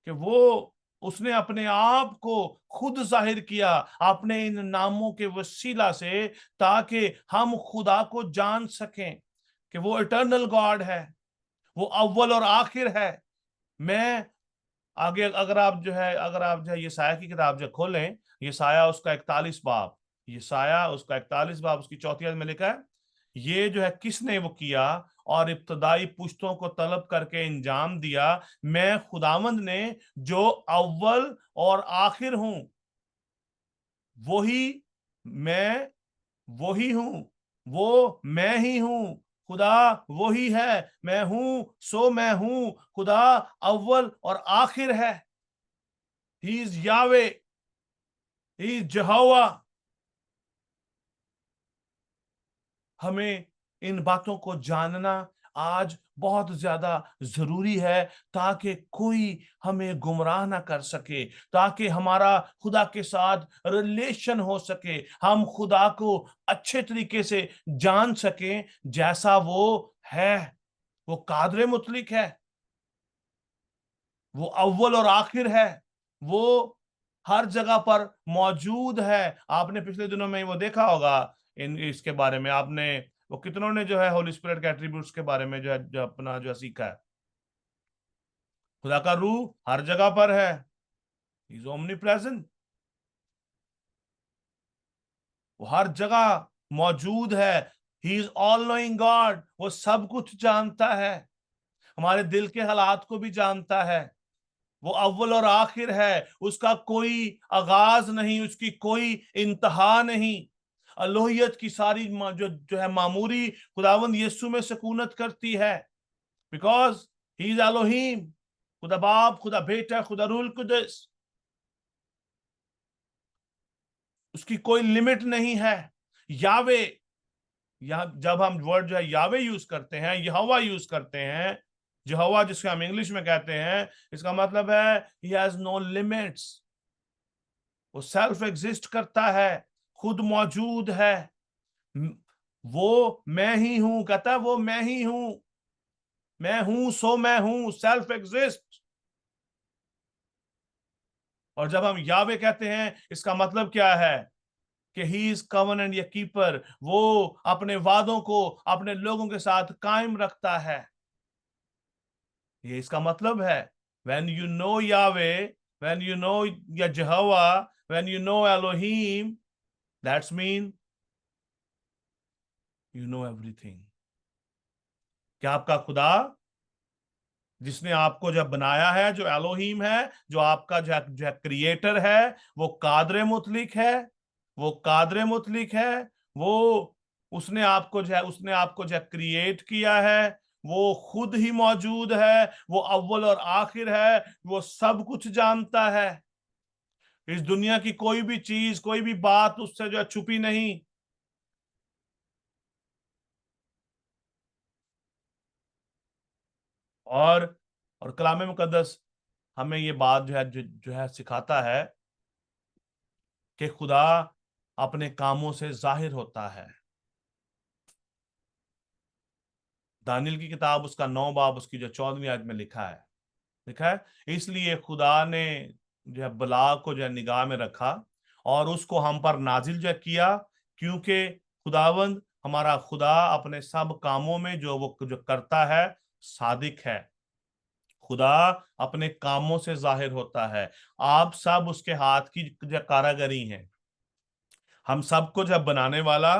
कि वो उसने अपने आप को खुद जाहिर किया अपने इन नामों के वसीला से, ताकि हम खुदा को जान सकें कि वो इटर्नल गॉड है, वो अव्वल और आखिर है। मैं आगे अगर आप जो है यसाया की किताब जो खोलें, यसाया उसका 41 बाब, यसाया उसका 41 बाब उसकी चौथी आयत में लिखा है, ये जो है किसने वो किया और इब्तदाई पुश्तों को तलब करके इंजाम दिया। मैं खुदावंद ने जो अव्वल और आखिर हूं, वही मैं, वही हूं, वो मैं ही हूं। खुदा वही है, मैं हूं सो मैं हूं। खुदा अव्वल और आखिर है। ही इज यावे, ही इज यहोवा। हमें इन बातों को जानना आज बहुत ज्यादा जरूरी है, ताकि कोई हमें गुमराह ना कर सके, ताकि हमारा खुदा के साथ रिलेशन हो सके, हम खुदा को अच्छे तरीके से जान सकें जैसा वो है। वो कादर मुतलिक है, वो अव्वल और आखिर है, वो हर जगह पर मौजूद है। आपने पिछले दिनों में वो देखा होगा, इन इसके बारे में आपने, वो कितनों ने जो है होली स्पिरिट के एट्रीब्यूट्स के बारे में जो अपना जो सीखा है। खुदा का रूह हर जगह पर है, इज ओमनी प्रेजेंट, वो हर जगह मौजूद है। He is all knowing God, वो सब कुछ जानता है, हमारे दिल के हालात को भी जानता है। वो अव्वल और आखिर है, उसका कोई आगाज नहीं, उसकी कोई इंतहा नहीं। अलोहियत की सारी जो है मामूरी खुदावंद यीशु में सुकूनत करती है, बिकॉज ही इज एलोहीम, खुदा बाप, खुदा बेटा, खुदा रूल कुदस। उसकी कोई लिमिट नहीं है। यावे, यहाँ जब हम वर्ड जो है यावे यूज करते हैं, यहोवा यूज करते हैं, यहोवा जिसको हम इंग्लिश में कहते हैं, इसका मतलब है ही हैज नो लिमिट्स। वो सेल्फ एग्जिस्ट करता है, खुद मौजूद है। वो मैं ही हूं, कहता है वो मैं ही हूं, मैं हूं सो मैं हूं, सेल्फ एग्जिस्ट। और जब हम यावे कहते हैं, इसका मतलब क्या है? कि ही इज कवनेंट या कीपर, वो अपने वादों को अपने लोगों के साथ कायम रखता है। ये इसका मतलब है। when you know Yahweh, when you know Jehovah, when you know Elohim, that's mean you know everything। क्या आपका खुदा जिसने आपको जब बनाया है, जो एलोहीम है, जो आपका जो है क्रिएटर है, वो कादर मुतलिक है, वो कादर मुतलिक है। वो उसने आपको जो है क्रिएट किया है, वो खुद ही मौजूद है, वो अव्वल और आखिर है, वो सब कुछ जानता है। इस दुनिया की कोई भी चीज, कोई भी बात उससे जो है छुपी नहीं। और कलाम मुकद्दस हमें ये बात जो है सिखाता है कि खुदा अपने कामों से जाहिर होता है। दानियल की किताब उसका 9 बाब उसकी जो 14वीं आयत में लिखा है, इसलिए खुदा ने जो है बला को जो है निगाह में रखा और उसको हम पर नाजिल जो किया, क्योंकि खुदावंद हमारा खुदा अपने सब कामों में जो करता है सादिक है। खुदा अपने कामों से जाहिर होता है। आप सब उसके हाथ की जो कारागरी हैं। हम सबको जब बनाने वाला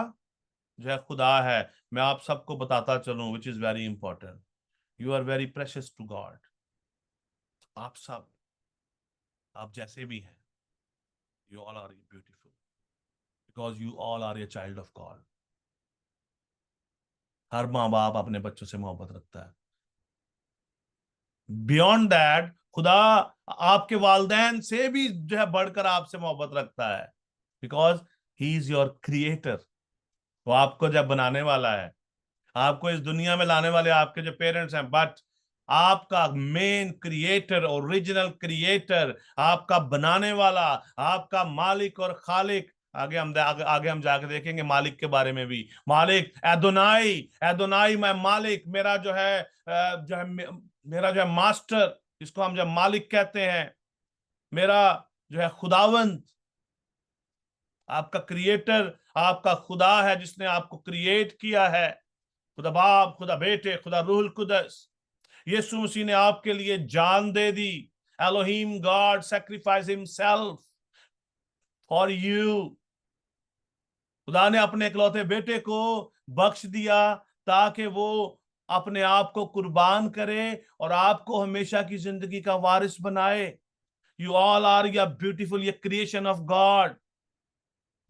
जो है खुदा है। मैं आप सबको बताता चलूं, which is very important, you are very precious to God. आप सब, आप जैसे भी हैं, you all are beautiful because you all are a child of God. हर माँ बाप अपने बच्चों से मोहब्बत रखता है। बियॉन्ड दैट खुदा आपके वालदैन से भी जो है बढ़कर आपसे मोहब्बत रखता है, because he is your creator. वो आपको जब बनाने वाला है, आपको इस दुनिया में लाने वाले आपके जो पेरेंट्स हैं, बट आपका मेन क्रिएटर, ओरिजिनल क्रिएटर, आपका बनाने वाला, आपका मालिक और खालिक, आगे हम जाके देखेंगे मालिक के बारे में भी। मालिक एदोनाई, एदोनाई मैं मालिक, मेरा जो है मेरा जो है मास्टर, जिसको हम जब मालिक कहते हैं, मेरा जो है खुदावंत, आपका क्रिएटर, आपका खुदा है जिसने आपको क्रिएट किया है। खुदा बाप, खुदा बेटे, खुदा रूहुल कुदस, यीशु मसीह ने आपके लिए जान दे दी। Elohim God sacrifice himself for you. खुदा ने अपने इकलौते बेटे को बख्श दिया ताकि वो अपने आप को कुर्बान करे और आपको हमेशा की जिंदगी का वारिस बनाए। यू ऑल आर या ब्यूटीफुल, ये creation of God.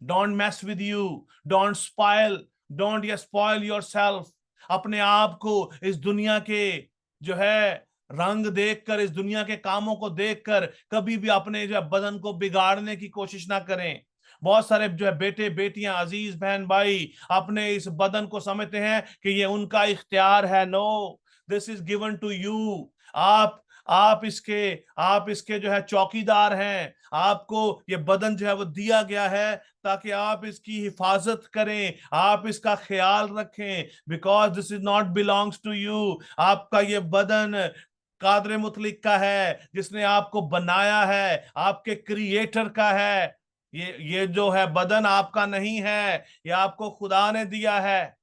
Don't mess with you, don't spoil yourself. अपने आप को इस दुनिया के जो है रंग देखकर, इस दुनिया के कामों को देखकर कभी भी अपने जो बदन को बिगाड़ने की कोशिश ना करें। बहुत सारे जो है बेटे बेटियां, अजीज बहन भाई, अपने इस बदन को समझते हैं कि ये उनका इख्तियार है। No, this is given to you. आप इसके जो है चौकीदार हैं। आपको ये बदन जो है वो दिया गया है ताकि आप इसकी हिफाजत करें, आप इसका ख्याल रखें, because this is not belongs to you. आपका ये बदन कादर मुतलिक का है, जिसने आपको बनाया है, आपके क्रिएटर का है। ये जो है बदन आपका नहीं है, ये आपको खुदा ने दिया है।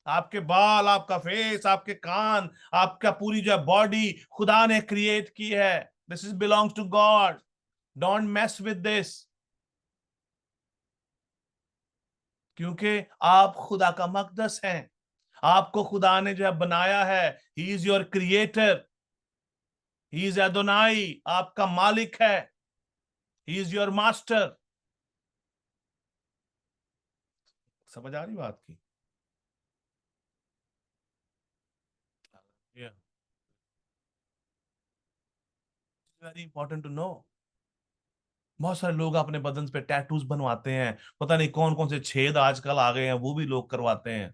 आपके बाल, आपका फेस, आपके कान, आपका पूरी जो बॉडी खुदा ने क्रिएट की है। This is belongs to God. Don't mess with this, क्योंकि आप खुदा का मकदस हैं। आपको खुदा ने जो है बनाया है। He is your creator, he is Adonai, आपका मालिक है। He is your master. समझ आ रही बात की? Very important to know. बहुत सारे लोग अपने बदन पे टैटूज बनवाते हैं, पता नहीं कौन कौन से छेद आजकल आ गए हैं, वो भी लोग करवाते हैं।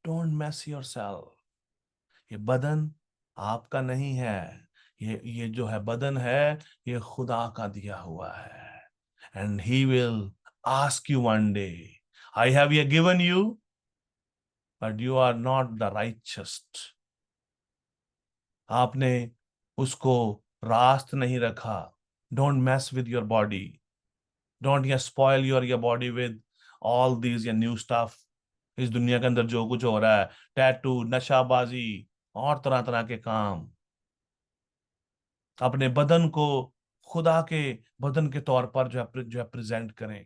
Don't mess yourself. ये बदन आपका नहीं है। ये जो है बदन है, ये खुदा का दिया हुआ है। And he will ask you one day, I have ये given you but you are not the righteous. आपने उसको रास्त नहीं रखा। Don't mess with your body, don't या spoil your body with all these या न्यू स्टफ। इस दुनिया के अंदर जो कुछ हो रहा है, टैटू, नशाबाजी और तरह तरह के काम, अपने बदन को खुदा के बदन के तौर पर जो है प्रेजेंट करें।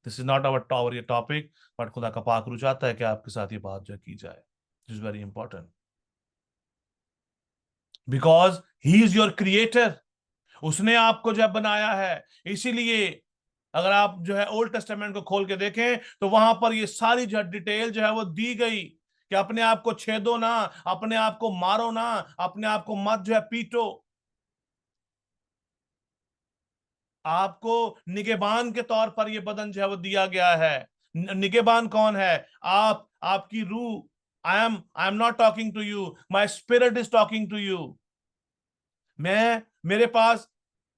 This is not our tower ये टॉपिक, बट खुदा का पाक रुझ आता है कि आपके साथ ये बात जो की जाए। This is very important because he is your creator. उसने आपको जो है बनाया है। इसीलिए अगर आप जो है ओल्ड टेस्टामेंट को खोल के देखें तो वहां पर ये सारी जो डिटेल जो है वो दी गई कि अपने आप को छेदो ना, अपने आप को मारो ना, अपने आप को मत जो है पीटो। आपको निगहबान के तौर पर यह बदन जो है वो दिया गया है। निगहबान कौन है? आपकी रूह। I am not talking to you, my spirit is talking to you. मेरे पास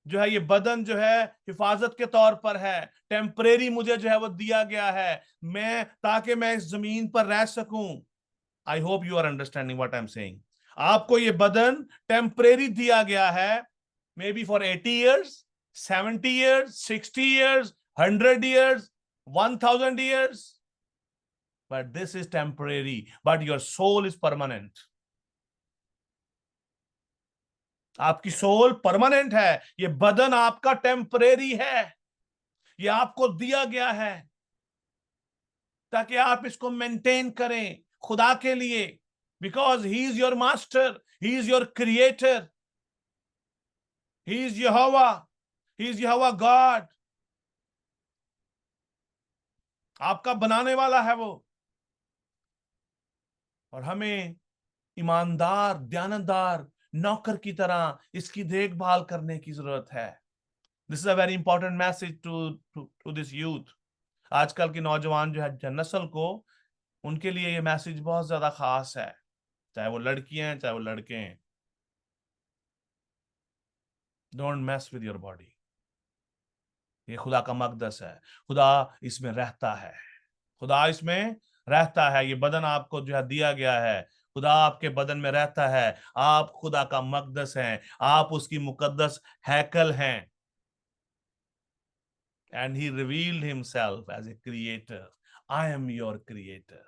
जो है ये बदन जो है हिफाजत के तौर पर है, टेम्परेरी मुझे जो है वो दिया गया है, ताकि मैं इस जमीन पर रह सकूं। I hope you are understanding what I am saying. आपको ये बदन टेम्परेरी दिया गया है, maybe for 80 years, 70 years, 60 years, 100 years, 1000 years, but this is temporary, but your soul is permanent. आपकी सोल परमानेंट है, ये बदन आपका टेम्परेरी है, ये आपको दिया गया है ताकि आप इसको मेंटेन करें खुदा के लिए, because he is your master, he is your creator, he is Jehovah, he is Jehovah God. आपका बनाने वाला है वो, और हमें ईमानदार, दयानतदार नौकर की तरह इसकी देखभाल करने की जरूरत है। This is a very important message to this youth. आजकल की नौजवान जो है नस्ल को, उनके लिए ये मैसेज बहुत ज्यादा खास है, चाहे वो लड़कियां हैं चाहे वो लड़के हैं। Don't mess with your body. ये खुदा का मकदस है, खुदा इसमें रहता है, खुदा इसमें रहता है। ये बदन आपको जो है दिया गया है, खुदा आपके बदन में रहता है। आप खुदा का मकदस हैं, आप उसकी मुकद्दस हैकल हैं। And he revealed himself as a creator. I am your creator.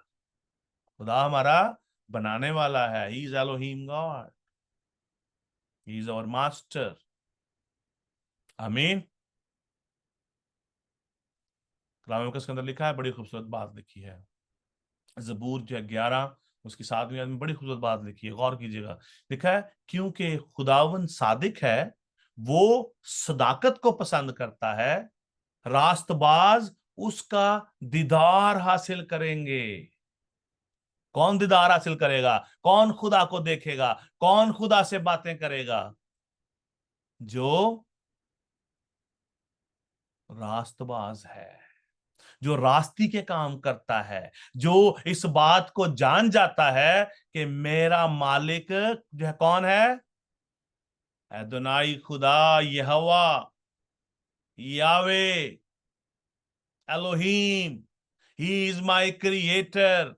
खुदा हमारा बनाने वाला है। He is Elohim God. He is our master. आमीन। कलाम मुकद्दस के अंदर लिखा है, बड़ी खूबसूरत बात लिखी है। ज़बूर जो है 11 उसकी 7वीं आयत में बड़ी खूबसूरत बात लिखी है, गौर कीजिएगा। लिखा है, क्योंकि खुदावन सादिक है, वो सदाकत को पसंद करता है, रास्तबाज उसका दीदार हासिल करेंगे। कौन दीदार हासिल करेगा? कौन खुदा को देखेगा? कौन खुदा से बातें करेगा? जो रास्तबाज है, जो रास्ती के काम करता है, जो इस बात को जान जाता है कि मेरा मालिक जो है कौन है? अदोनाई खुदा, यहोवा, यावे, Elohim, he is my creator.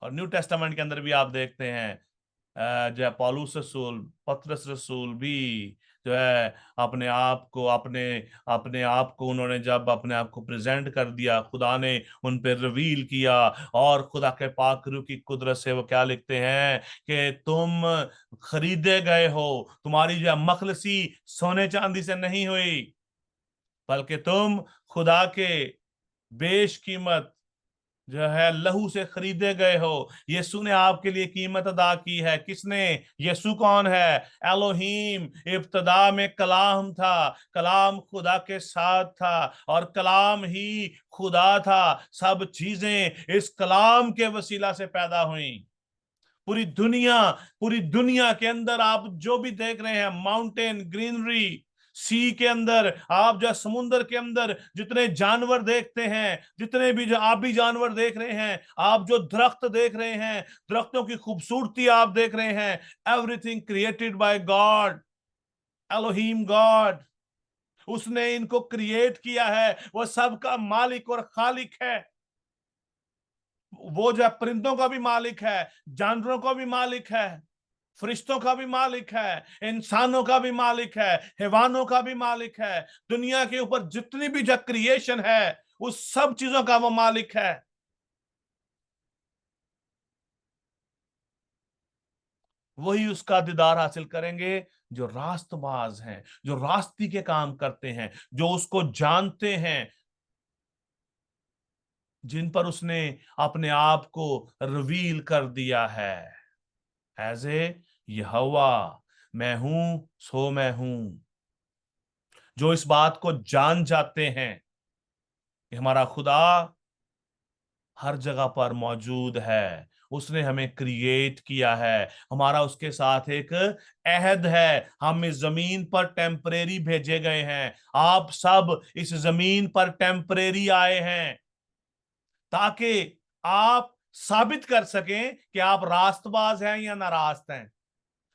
और न्यू टेस्टामेंट के अंदर भी आप देखते हैं, जो है पौलुस रसूल, पतरस रसूल भी जो है अपने आप को उन्होंने जब अपने आप को प्रेजेंट कर दिया, खुदा ने उन पे रिवील किया, और खुदा के पाक रूह की कुदरत से वो क्या लिखते हैं कि तुम खरीदे गए हो, तुम्हारी जो है मखलसी सोने चांदी से नहीं हुई, बल्कि तुम खुदा के बेशकीमत जो है लहू से खरीदे गए हो। यीशु ने आपके लिए कीमत अदा की है। किसने? यीशु कौन है? एलोहीम। इब्तदा में कलाम था, कलाम खुदा के साथ था, और कलाम ही खुदा था। सब चीजें इस कलाम के वसीला से पैदा हुई। पूरी दुनिया के अंदर आप जो भी देख रहे हैं, माउंटेन, ग्रीनरी, सी के अंदर, आप जो समुद्र के अंदर जितने जानवर देखते हैं, जितने भी जो आप भी जानवर देख रहे हैं, आप जो दरख्त देख रहे हैं, दरख्तों की खूबसूरती आप देख रहे हैं, everything created by God, Elohim God. उसने इनको क्रिएट किया है, वो सबका मालिक और खालिक है। वो जो परिंदों का भी मालिक है, जानवरों का भी मालिक है, फरिश्तों का भी मालिक है, इंसानों का भी मालिक है, हैवानों का भी मालिक है। दुनिया के ऊपर जितनी भी जो क्रिएशन है, उस सब चीजों का वो मालिक है। वही उसका दीदार हासिल करेंगे जो रास्तबाज हैं, जो रास्ती के काम करते हैं, जो उसको जानते हैं, जिन पर उसने अपने आप को रिवील कर दिया है। एज ए यहोवा, मैं हूं सो मैं हूं। जो इस बात को जान जाते हैं कि हमारा खुदा हर जगह पर मौजूद है। उसने हमें क्रिएट किया है, हमारा उसके साथ एक अहद है। हम इस जमीन पर टेम्परेरी भेजे गए हैं। आप सब इस जमीन पर टेम्परेरी आए हैं ताकि आप साबित कर सकें कि आप रास्तबाज हैं या नारास्त हैं।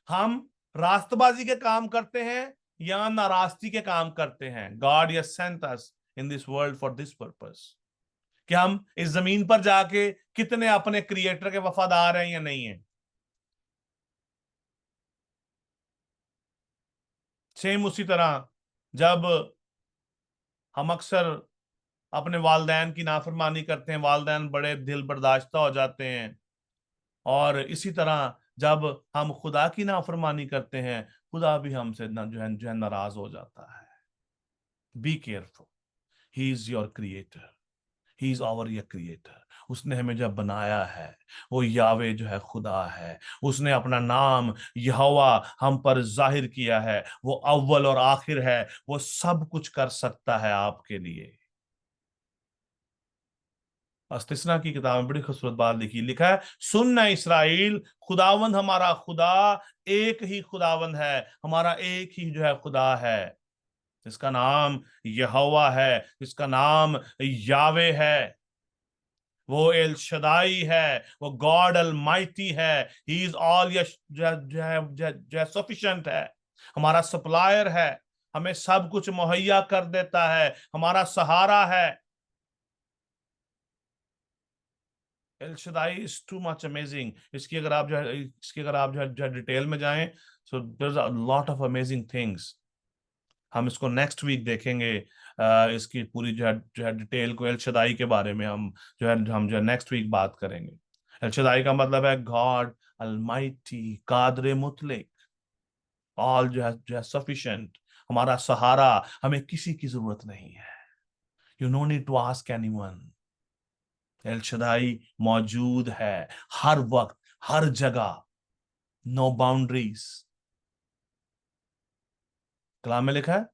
हम रास्तबाजी के काम करते हैं या नाराजगी के काम करते हैं। God yes Saint us in this world for this purpose, कि हम इस जमीन पर जाके कितने अपने क्रिएटर के वफादार हैं या नहीं है। सेम उसी तरह जब हम अक्सर अपने वालदैन की नाफरमानी करते हैं, वालदैन बड़े दिल बर्दाश्ता हो जाते हैं, और इसी तरह जब हम खुदा की नाफरमानी करते हैं, खुदा भी हमसे जो है नाराज हो जाता है। Be careful, he is your creator, he is our your creator. उसने हमें जब बनाया है, वो यावे जो है खुदा है। उसने अपना नाम यहोवा हम पर जाहिर किया है। वो अव्वल और आखिर है, वो सब कुछ कर सकता है आपके लिए। अस्तिस्ना की किताब में बड़ी खूबसूरत बात लिखा है, सुनना इस्राइल, खुदावंद हमारा खुदा एक ही खुदावंद है, हमारा एक ही जो है खुदा है, जिसका नाम यहोवा है, जिसका नाम यावे है। वो एल शदाई है, वो गॉड अलमाइटी है। ही इज ऑल सफिशिएंट है, हमारा सप्लायर है, हमें सब कुछ मुहैया कर देता है, हमारा सहारा है। El Shaddai is too much amazing. इसकी अगर आप जो है डिटेल में जाएं, so there is a lot of amazing things. हम इसको नेक्स्ट वीक देखेंगे। इसकी पूरी जो है डिटेल को, एल शदाई के बारे में हम जो है नेक्स्ट वीक बात करेंगे। एल शदाई का मतलब है गॉड अलमाइटी, कादरे मुतलक, ऑल जो है सफिशिएंट, हमारा सहारा। हमें किसी की जरूरत नहीं है। You no need to ask anyone. El Shaddai मौजूद है हर वक्त, हर जगह, नो बाउंड्रीज। कलाम में लिखा है,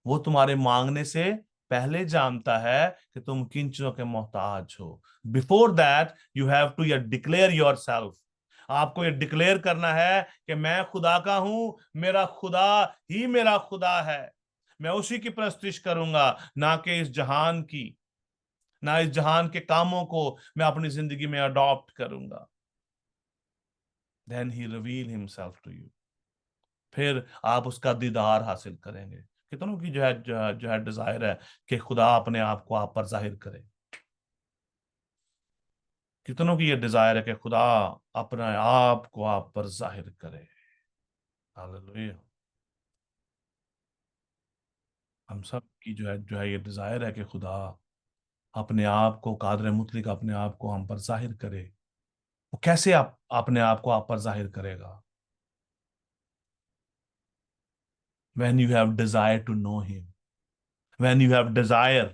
वो तुम्हारे मांगने से पहले जानता है कि तुम किन चीजों के मोहताज हो। Before that you have to declare yourself. आपको ये डिक्लेयर करना है कि मैं खुदा का हूं, मेरा खुदा ही मेरा खुदा है, मैं उसी की प्रस्तुति करूंगा, ना कि इस जहान की, ना इस जहान के कामों को मैं अपनी जिंदगी में अडॉप्ट करूंगा। Then he reveal himself to you. फिर आप उसका दीदार हासिल करेंगे। कितनों की जो है डिजायर है कि खुदा अपने आप को आप पर जाहिर करे। कितनों की ये डिजायर है कि खुदा अपने आप को आप पर जाहिर करे। हालेलुया। हम सब की जो है ये डिजायर है कि खुदा अपने आप को, कादर मुतलक अपने आप को हम पर जाहिर करे। वो कैसे आप अपने आप को आप पर जाहिर करेगा? when you have desire to know him, when you have desire,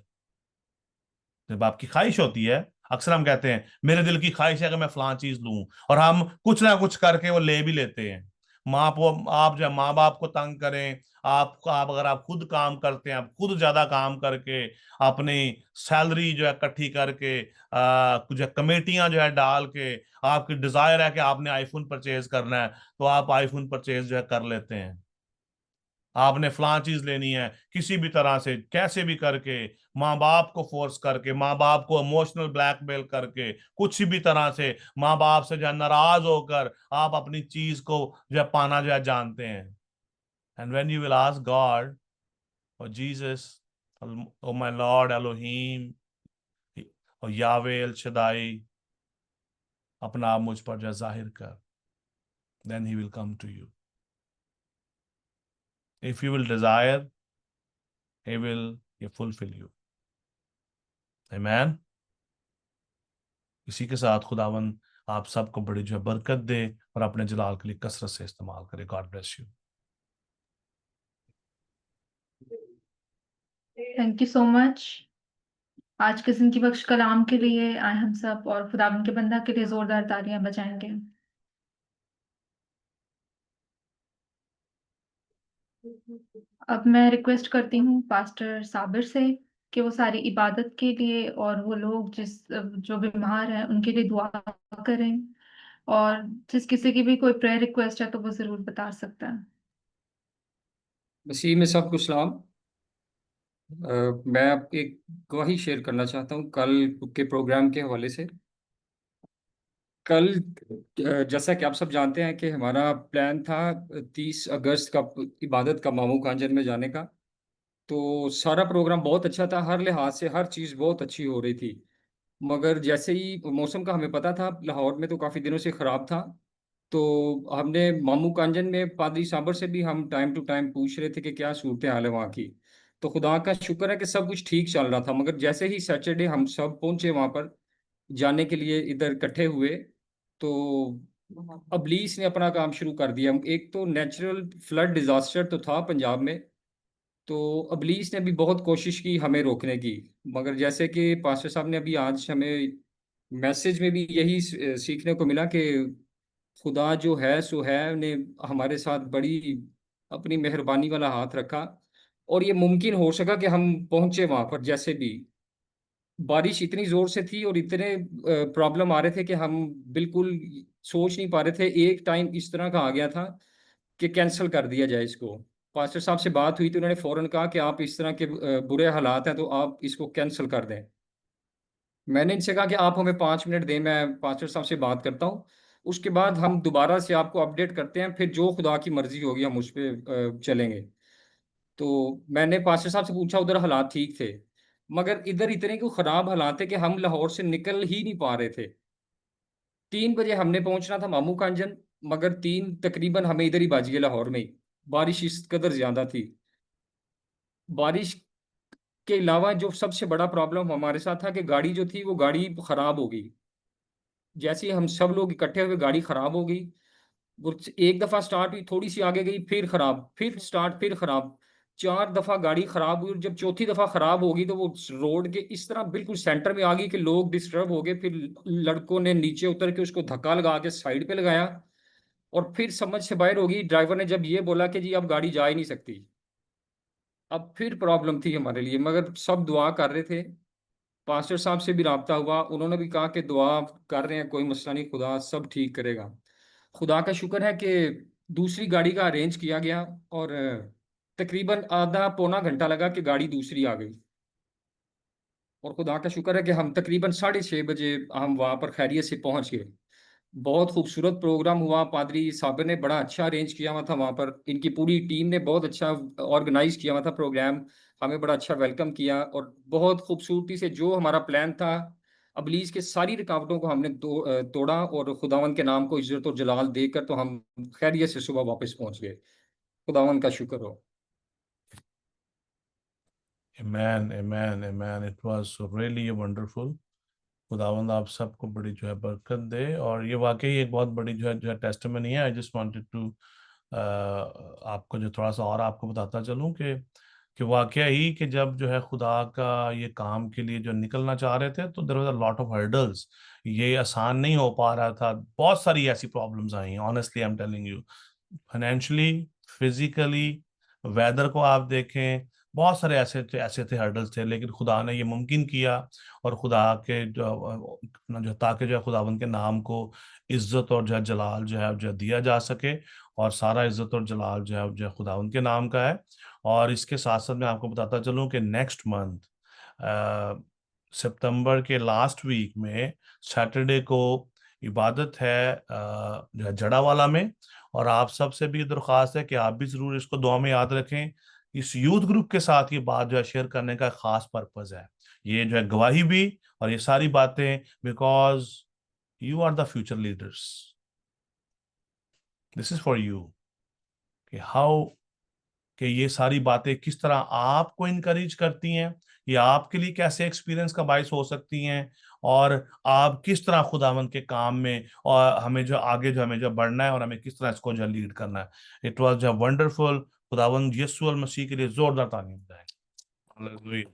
जब आपकी ख्वाहिश होती है, अक्सर हम कहते हैं मेरे दिल की ख्वाहिश है कि मैं फलां चीज लूं, और हम कुछ ना कुछ करके वो ले भी लेते हैं। आप जो माँ बाप को तंग करें, आप अगर आप खुद काम करते हैं, आप खुद ज्यादा काम करके अपनी सैलरी जो है इकट्ठी करके, कुछ कमेटियां जो है डाल के, आपकी डिजायर है कि आपने आईफोन परचेज करना है, तो आप आईफोन परचेज जो है कर लेते हैं। आपने फलां चीज लेनी है, किसी भी तरह से कैसे भी करके, माँ बाप को फोर्स करके, माँ बाप को इमोशनल ब्लैकमेल करके, कुछ भी तरह से माँ बाप से जो है नाराज होकर आप अपनी चीज को जो है पाना जो है जानते हैं। And when you will ask God और Jesus, O my Lord Elohim और यावे एल शदाई, अपना आप मुझ पर जो है जाहिर कर, then he will come to you. If you will desire, he will fulfill you. Amen. इसी के साथ खुदावन आप सबको बड़ी जो है बरकत दे और अपने जलाल के लिए कसरत से इस्तेमाल करे। God bless you. Thank you so much. आज के जिंदगी बख्श कलाम के लिए आए हम सब, और खुदावन के बंदा के लिए जोरदार तालियां बजाएंगे। अब मैं रिक्वेस्ट करती हूँ पास्टर साबिर से कि वो सारी इबादत के लिए और वो लोग जो बीमार हैं उनके लिए दुआ करें। और जिस किसी की भी कोई प्रेयर रिक्वेस्ट है तो वो जरूर बता सकता है। मसीह में सबको सलाम। मैं आपकी एक गवाही शेयर करना चाहता हूँ कल के प्रोग्राम के हवाले से। कल जैसा कि आप सब जानते हैं कि हमारा प्लान था 30 अगस्त का इबादत का मामू कांजन में जाने का। तो सारा प्रोग्राम बहुत अच्छा था, हर लिहाज से हर चीज़ बहुत अच्छी हो रही थी। मगर जैसे ही मौसम का हमें पता था, लाहौर में तो काफ़ी दिनों से ख़राब था। तो हमने मामू कांजन में पादरी साबर से भी हम टाइम टू टाइम पूछ रहे थे कि क्या सूरत हाल है वहाँ की। तो खुदा का शुक्र है कि सब कुछ ठीक चल रहा था। मगर जैसे ही सैटरडे हम सब पहुंचे वहाँ पर जाने के लिए, इधर इकट्ठे हुए, तो अबलीस ने अपना काम शुरू कर दिया। एक तो नेचुरल फ्लड डिजास्टर तो था पंजाब में, तो अबलीस ने भी बहुत कोशिश की हमें रोकने की। मगर जैसे कि पास्टर साहब ने अभी आज हमें मैसेज में भी यही सीखने को मिला कि खुदा जो है सो है ने हमारे साथ बड़ी अपनी मेहरबानी वाला हाथ रखा, और ये मुमकिन हो सका कि हम पहुंचे वहां पर। जैसे भी बारिश इतनी जोर से थी और इतने प्रॉब्लम आ रहे थे कि हम बिल्कुल सोच नहीं पा रहे थे। एक टाइम इस तरह का आ गया था कि कैंसिल कर दिया जाए इसको। पास्टर साहब से बात हुई तो उन्होंने फौरन कहा कि आप इस तरह के बुरे हालात हैं तो आप इसको कैंसिल कर दें। मैंने इनसे कहा कि आप हमें 5 मिनट दें, मैं पास्टर साहब से बात करता हूँ, उसके बाद हम दोबारा से आपको अपडेट करते हैं, फिर जो खुदा की मर्जी होगी हम उस पर चलेंगे। तो मैंने पास्टर साहब से पूछा, उधर हालात ठीक थे, मगर इधर इतने को ख़राब हालात थे कि हम लाहौर से निकल ही नहीं पा रहे थे। 3 बजे हमने पहुंचना था मामू कांजन, मगर 3 तकरीबन हमें इधर ही बाजी है लाहौर में ही। बारिश इस कदर ज़्यादा थी। बारिश के अलावा जो सबसे बड़ा प्रॉब्लम हमारे साथ था कि गाड़ी जो थी वो गाड़ी ख़राब हो गई। जैसे ही हम सब लोग इकट्ठे हुए गाड़ी ख़राब हो गई। वो एक दफ़ा स्टार्ट हुई, थोड़ी सी आगे गई, फिर ख़राब, फिर स्टार्ट, फिर ख़राब। 4 दफ़ा गाड़ी ख़राब हुई, और जब चौथी दफ़ा ख़राब होगी तो वो रोड के इस तरह बिल्कुल सेंटर में आ गई कि लोग डिस्टर्ब हो गए। फिर लड़कों ने नीचे उतर के उसको धक्का लगा के साइड पे लगाया, और फिर समझ से बाहर होगी। ड्राइवर ने जब ये बोला कि जी अब गाड़ी जा ही नहीं सकती, अब फिर प्रॉब्लम थी हमारे लिए। मगर सब दुआ कर रहे थे। पास्टर साहब से भी राब्ता हुआ, उन्होंने भी कहा कि दुआ कर रहे हैं, कोई मसला नहीं, खुदा सब ठीक करेगा। खुदा का शुक्र है कि दूसरी गाड़ी का अरेंज किया गया, और तकरीबन आधा पौना घंटा लगा कि गाड़ी दूसरी आ गई। और खुदा का शुक्र है कि हम तकरीबन 6:30 बजे हम वहाँ पर खैरियत से पहुँच गए। बहुत खूबसूरत प्रोग्राम हुआ। पादरी साहब ने बड़ा अच्छा अरेंज किया हुआ था वहाँ पर, इनकी पूरी टीम ने बहुत अच्छा ऑर्गेनाइज किया हुआ था प्रोग्राम। हमें बड़ा अच्छा वेलकम किया, और बहुत खूबसूरती से जो हमारा प्लान था, अबलीस के सारी रुकावटों को हमने तोड़ा, और खुदावन के नाम को इज्जत और जलाल देकर तो हम खैरियत से सुबह वापस पहुंच गए। खुदावन का शुक्र हो। Amen, amen, amen. It was really wonderful. खुदावंद आप सबको बड़ी जो है बरकत दे। और ये वाकई एक बहुत बड़ी जो है टेस्टिमनी है। आई जस्ट वांटेड टू आपको जो थोड़ा सा और आपको बताता चलूं कि वाकया ही कि जब जो है खुदा का ये काम के लिए जो निकलना चाह रहे थे तो there was a lot of hurdles. ये आसान नहीं हो पा रहा था, बहुत सारी ऐसी प्रॉब्लम्स आई। Honestly I am telling you, financially, physically, whether को आप देखें, बहुत सारे ऐसे थे हर्डल्स थे, लेकिन खुदा ने ये मुमकिन किया। और खुदा के जो ताकि जो है खुदावंद के नाम को इज्जत और जो है जलाल जो है दिया जा सके। और सारा इज्जत और जलाल जो है खुदावंद के नाम का है। और इसके साथ साथ मैं आपको बताता चलूं कि नेक्स्ट मंथ सितंबर के लास्ट वीक में सैटरडे को इबादत है जो है जड़ावाला में। और आप सबसे भी दरख्वास्त है कि आप भी जरूर इसको दुआ में याद रखें। इस यूथ ग्रुप के साथ ये बात जो है शेयर करने का खास पर्पज है, ये जो है गवाही भी और ये सारी बातें, because you are the future leaders. This is for you कि हाउ कि ये सारी बातें किस तरह आपको इनकरेज करती हैं, ये आपके लिए कैसे एक्सपीरियंस का बायस हो सकती हैं, और आप किस तरह खुदावंद के काम में और हमें जो आगे जो हमें जो बढ़ना है और हमें किस तरह इसको जो लीड करना है। इट वाज जो वंडरफुल। खुदावंद यीशु मसीह के लिए जोरदार तालीम दें। हालेलुया।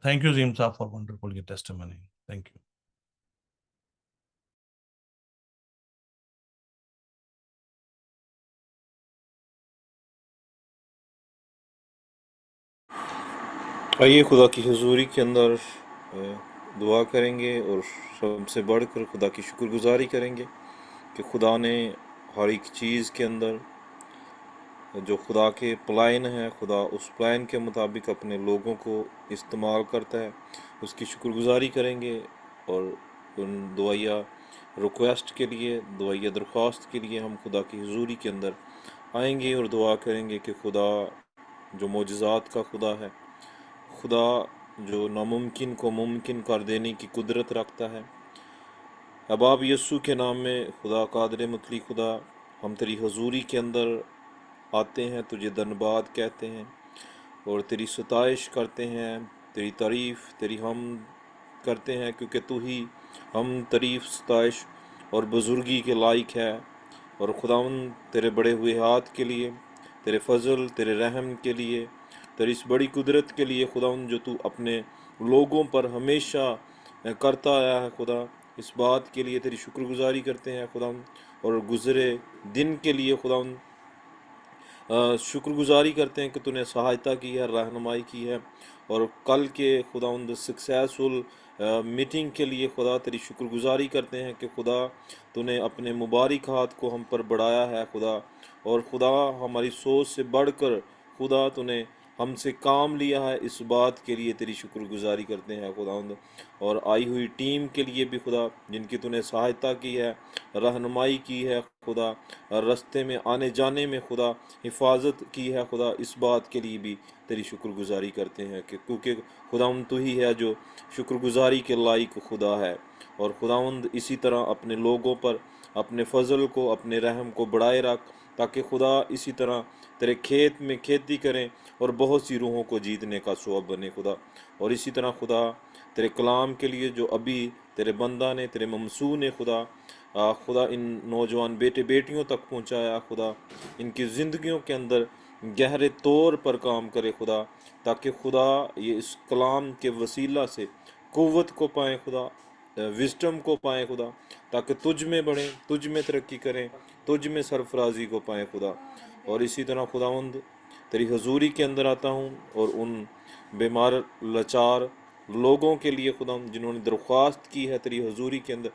थैंक यू जीम साहब फॉर वंडरफुल ये टेस्टिमनी। Thank you. आइए खुदा की हुजूरी के अंदर दुआ करेंगे और सबसे बढ़कर खुदा की शुक्रगुजारी करेंगे कि खुदा ने हर एक चीज़ के अंदर जो खुदा के प्लान है, खुदा उस प्लान के मुताबिक अपने लोगों को इस्तेमाल करता है। उसकी शुक्रगुजारी करेंगे और उन दुआया रिक्वेस्ट के लिए, दुआया दरख्वास्त के लिए हम खुदा की हुजूरी के अंदर आएंगे और दुआ करेंगे कि खुदा जो मोजज़ात का खुदा है, खुदा जो नामुमकिन को मुमकिन कर देने की कुदरत रखता है। अब आप यस्सु के नाम में खुदा कादिर मुतली खुदा, हम तेरी हुजूरी के अंदर आते हैं, तुझे धन्यवाद कहते हैं और तेरी सताइश करते हैं, तेरी तारीफ़, तेरी हम करते हैं, क्योंकि तू ही हम तारीफ़, सताइश और बुज़ुर्गी के लायक है। और खुदावन तेरे बड़े हुए हाथ के लिए, तेरे फजल, तेरे रहम के लिए, तेरी इस बड़ी कुदरत के लिए खुदावन जो तू अपने लोगों पर हमेशा करता आया है खुदा, इस बात के लिए तेरी शुक्रगुजारी करते हैं खुदावन। और गुज़रे दिन के लिए खुदावन शुक्रगुजारी करते हैं कि तूने सहायता की है, रहनुमाई की है। और कल के खुदावंद सक्सेसफुल मीटिंग के लिए खुदा तेरी शुक्रगुजारी करते हैं कि खुदा तूने अपने मुबारक हाथ को हम पर बढ़ाया है खुदा। और खुदा हमारी सोच से बढ़कर खुदा तूने हमसे काम लिया है, इस बात के लिए तेरी शुक्रगुजारी करते हैं खुदावंद। और आई हुई टीम के लिए भी खुदा, जिनकी तूने सहायता की है, रहनुमाई की है खुदा, रास्ते में आने जाने में खुदा हिफाजत की है खुदा, इस बात के लिए भी तेरी शुक्रगुजारी करते हैं कि क्योंकि खुदावंद तू ही है जो शुक्रगुजारी के लायक खुदा है। और खुदावंद इसी तरह अपने लोगों पर अपने फजल को, अपने रहम को बढ़ाए रख, ताकि खुदा इसी तरह तेरे खेत में खेती करें और बहुत सी रूहों को जीतने का सबब बने खुदा। और इसी तरह खुदा तेरे कलाम के लिए जो अभी तेरे बंदा ने, तेरे ममसू ने खुदा खुदा इन नौजवान बेटे बेटियों तक पहुंचाया खुदा, इनकी ज़िंदगियों के अंदर गहरे तौर पर काम करे खुदा, ताकि खुदा ये इस कलाम के वसीला से क़ुव्वत को पाएँ खुदा, विज़डम को पाएँ खुदा, ताकि तुझ में बढ़ें, तुझ में तरक्की करें, तुझ में सरफराजी को पाएँ खुदा। और इसी तरह खुदावंद तेरी हजूरी के अंदर आता हूँ और उन बीमार लाचार लोगों के लिए खुदा जिन्होंने दरख्वास्त की है तेरी हजूरी के अंदर,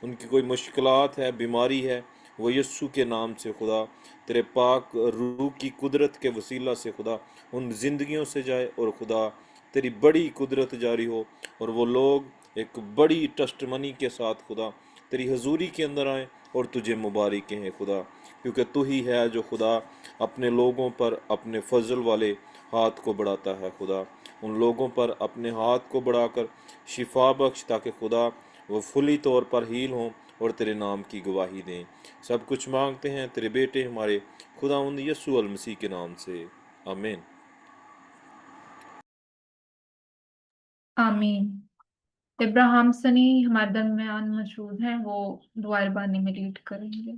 उनकी कोई मुश्किलात है, बीमारी है, वो यस्सु के नाम से खुदा तेरे पाक रूह की कुदरत के वसीला से खुदा उन जिंदगियों से जाए और खुदा तेरी बड़ी कुदरत जारी हो और वो लोग एक बड़ी टस्टमनी के साथ खुदा तेरी हजूरी के अंदर आए और तुझे मुबारक हैं खुदा, क्योंकि तू ही है जो खुदा अपने लोगों पर अपने फजल वाले हाथ को बढ़ाता है खुदा। उन लोगों पर अपने हाथ को बढ़ाकर शिफा बख्श, ताकि खुदा वो फुली तौर पर हील हों और तेरे नाम की गवाही दें। सब कुछ मांगते हैं तेरे बेटे हमारे खुदावंद यस्सु अल मसीह के नाम से, आमीन। आमीन। इब्राहिम सनी हमारे दरमियान मौजूद हैं, वो दुआ रबानी में लीड करेंगे।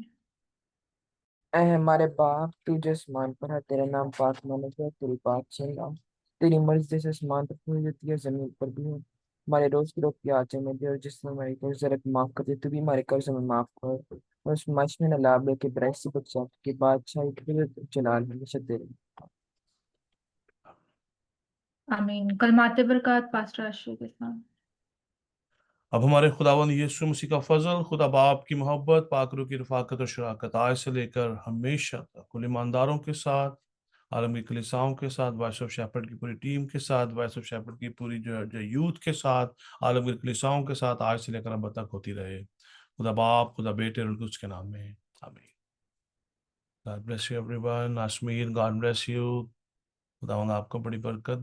ऐ हमारे बाप, तू जो आसमान पर है, तेरा नाम पाक माना जाए, तेरी बादशाही आए, तेरी मर्जी जैसे आसमान पर पूरी होती है जमीन पर भी हो। हमारे रोज की रोटी आज हमें दे, और जिसने हमारी कर्ज माफ कर दे, तू भी हमारे कर्ज हमें माफ कर। और उस मच में न लाभ लेके बुराई से बचा, कि बादशाही फिर जलाल हमेशा तेरे। आमीन। कलमाते बरकत पास्टर आशु के साथ। अब हमारे खुदावंद यीशु मसीह का फजल, खुदा बाप की मोहब्बत, पाक रूह की रफ़ाकत और शराकत आज से लेकर हमेशा तक कुल ईमानदारों के साथ, आलम की कलीसियाओं के साथ, वॉइस ऑफ शेपर्ड की पूरी टीम के साथ, वॉइस ऑफ शेपर्ड की पूरी जो यूथ के साथ, आलम की कलीसियाओं के साथ आज से लेकर अब तक होती रहे। खुदा बाप, खुदा बेटे और उसके नाम में आमीन। God bless you everyone. आश्मीर, गॉड ब्लेस यू। खुदावंद आपको बड़ी बरकत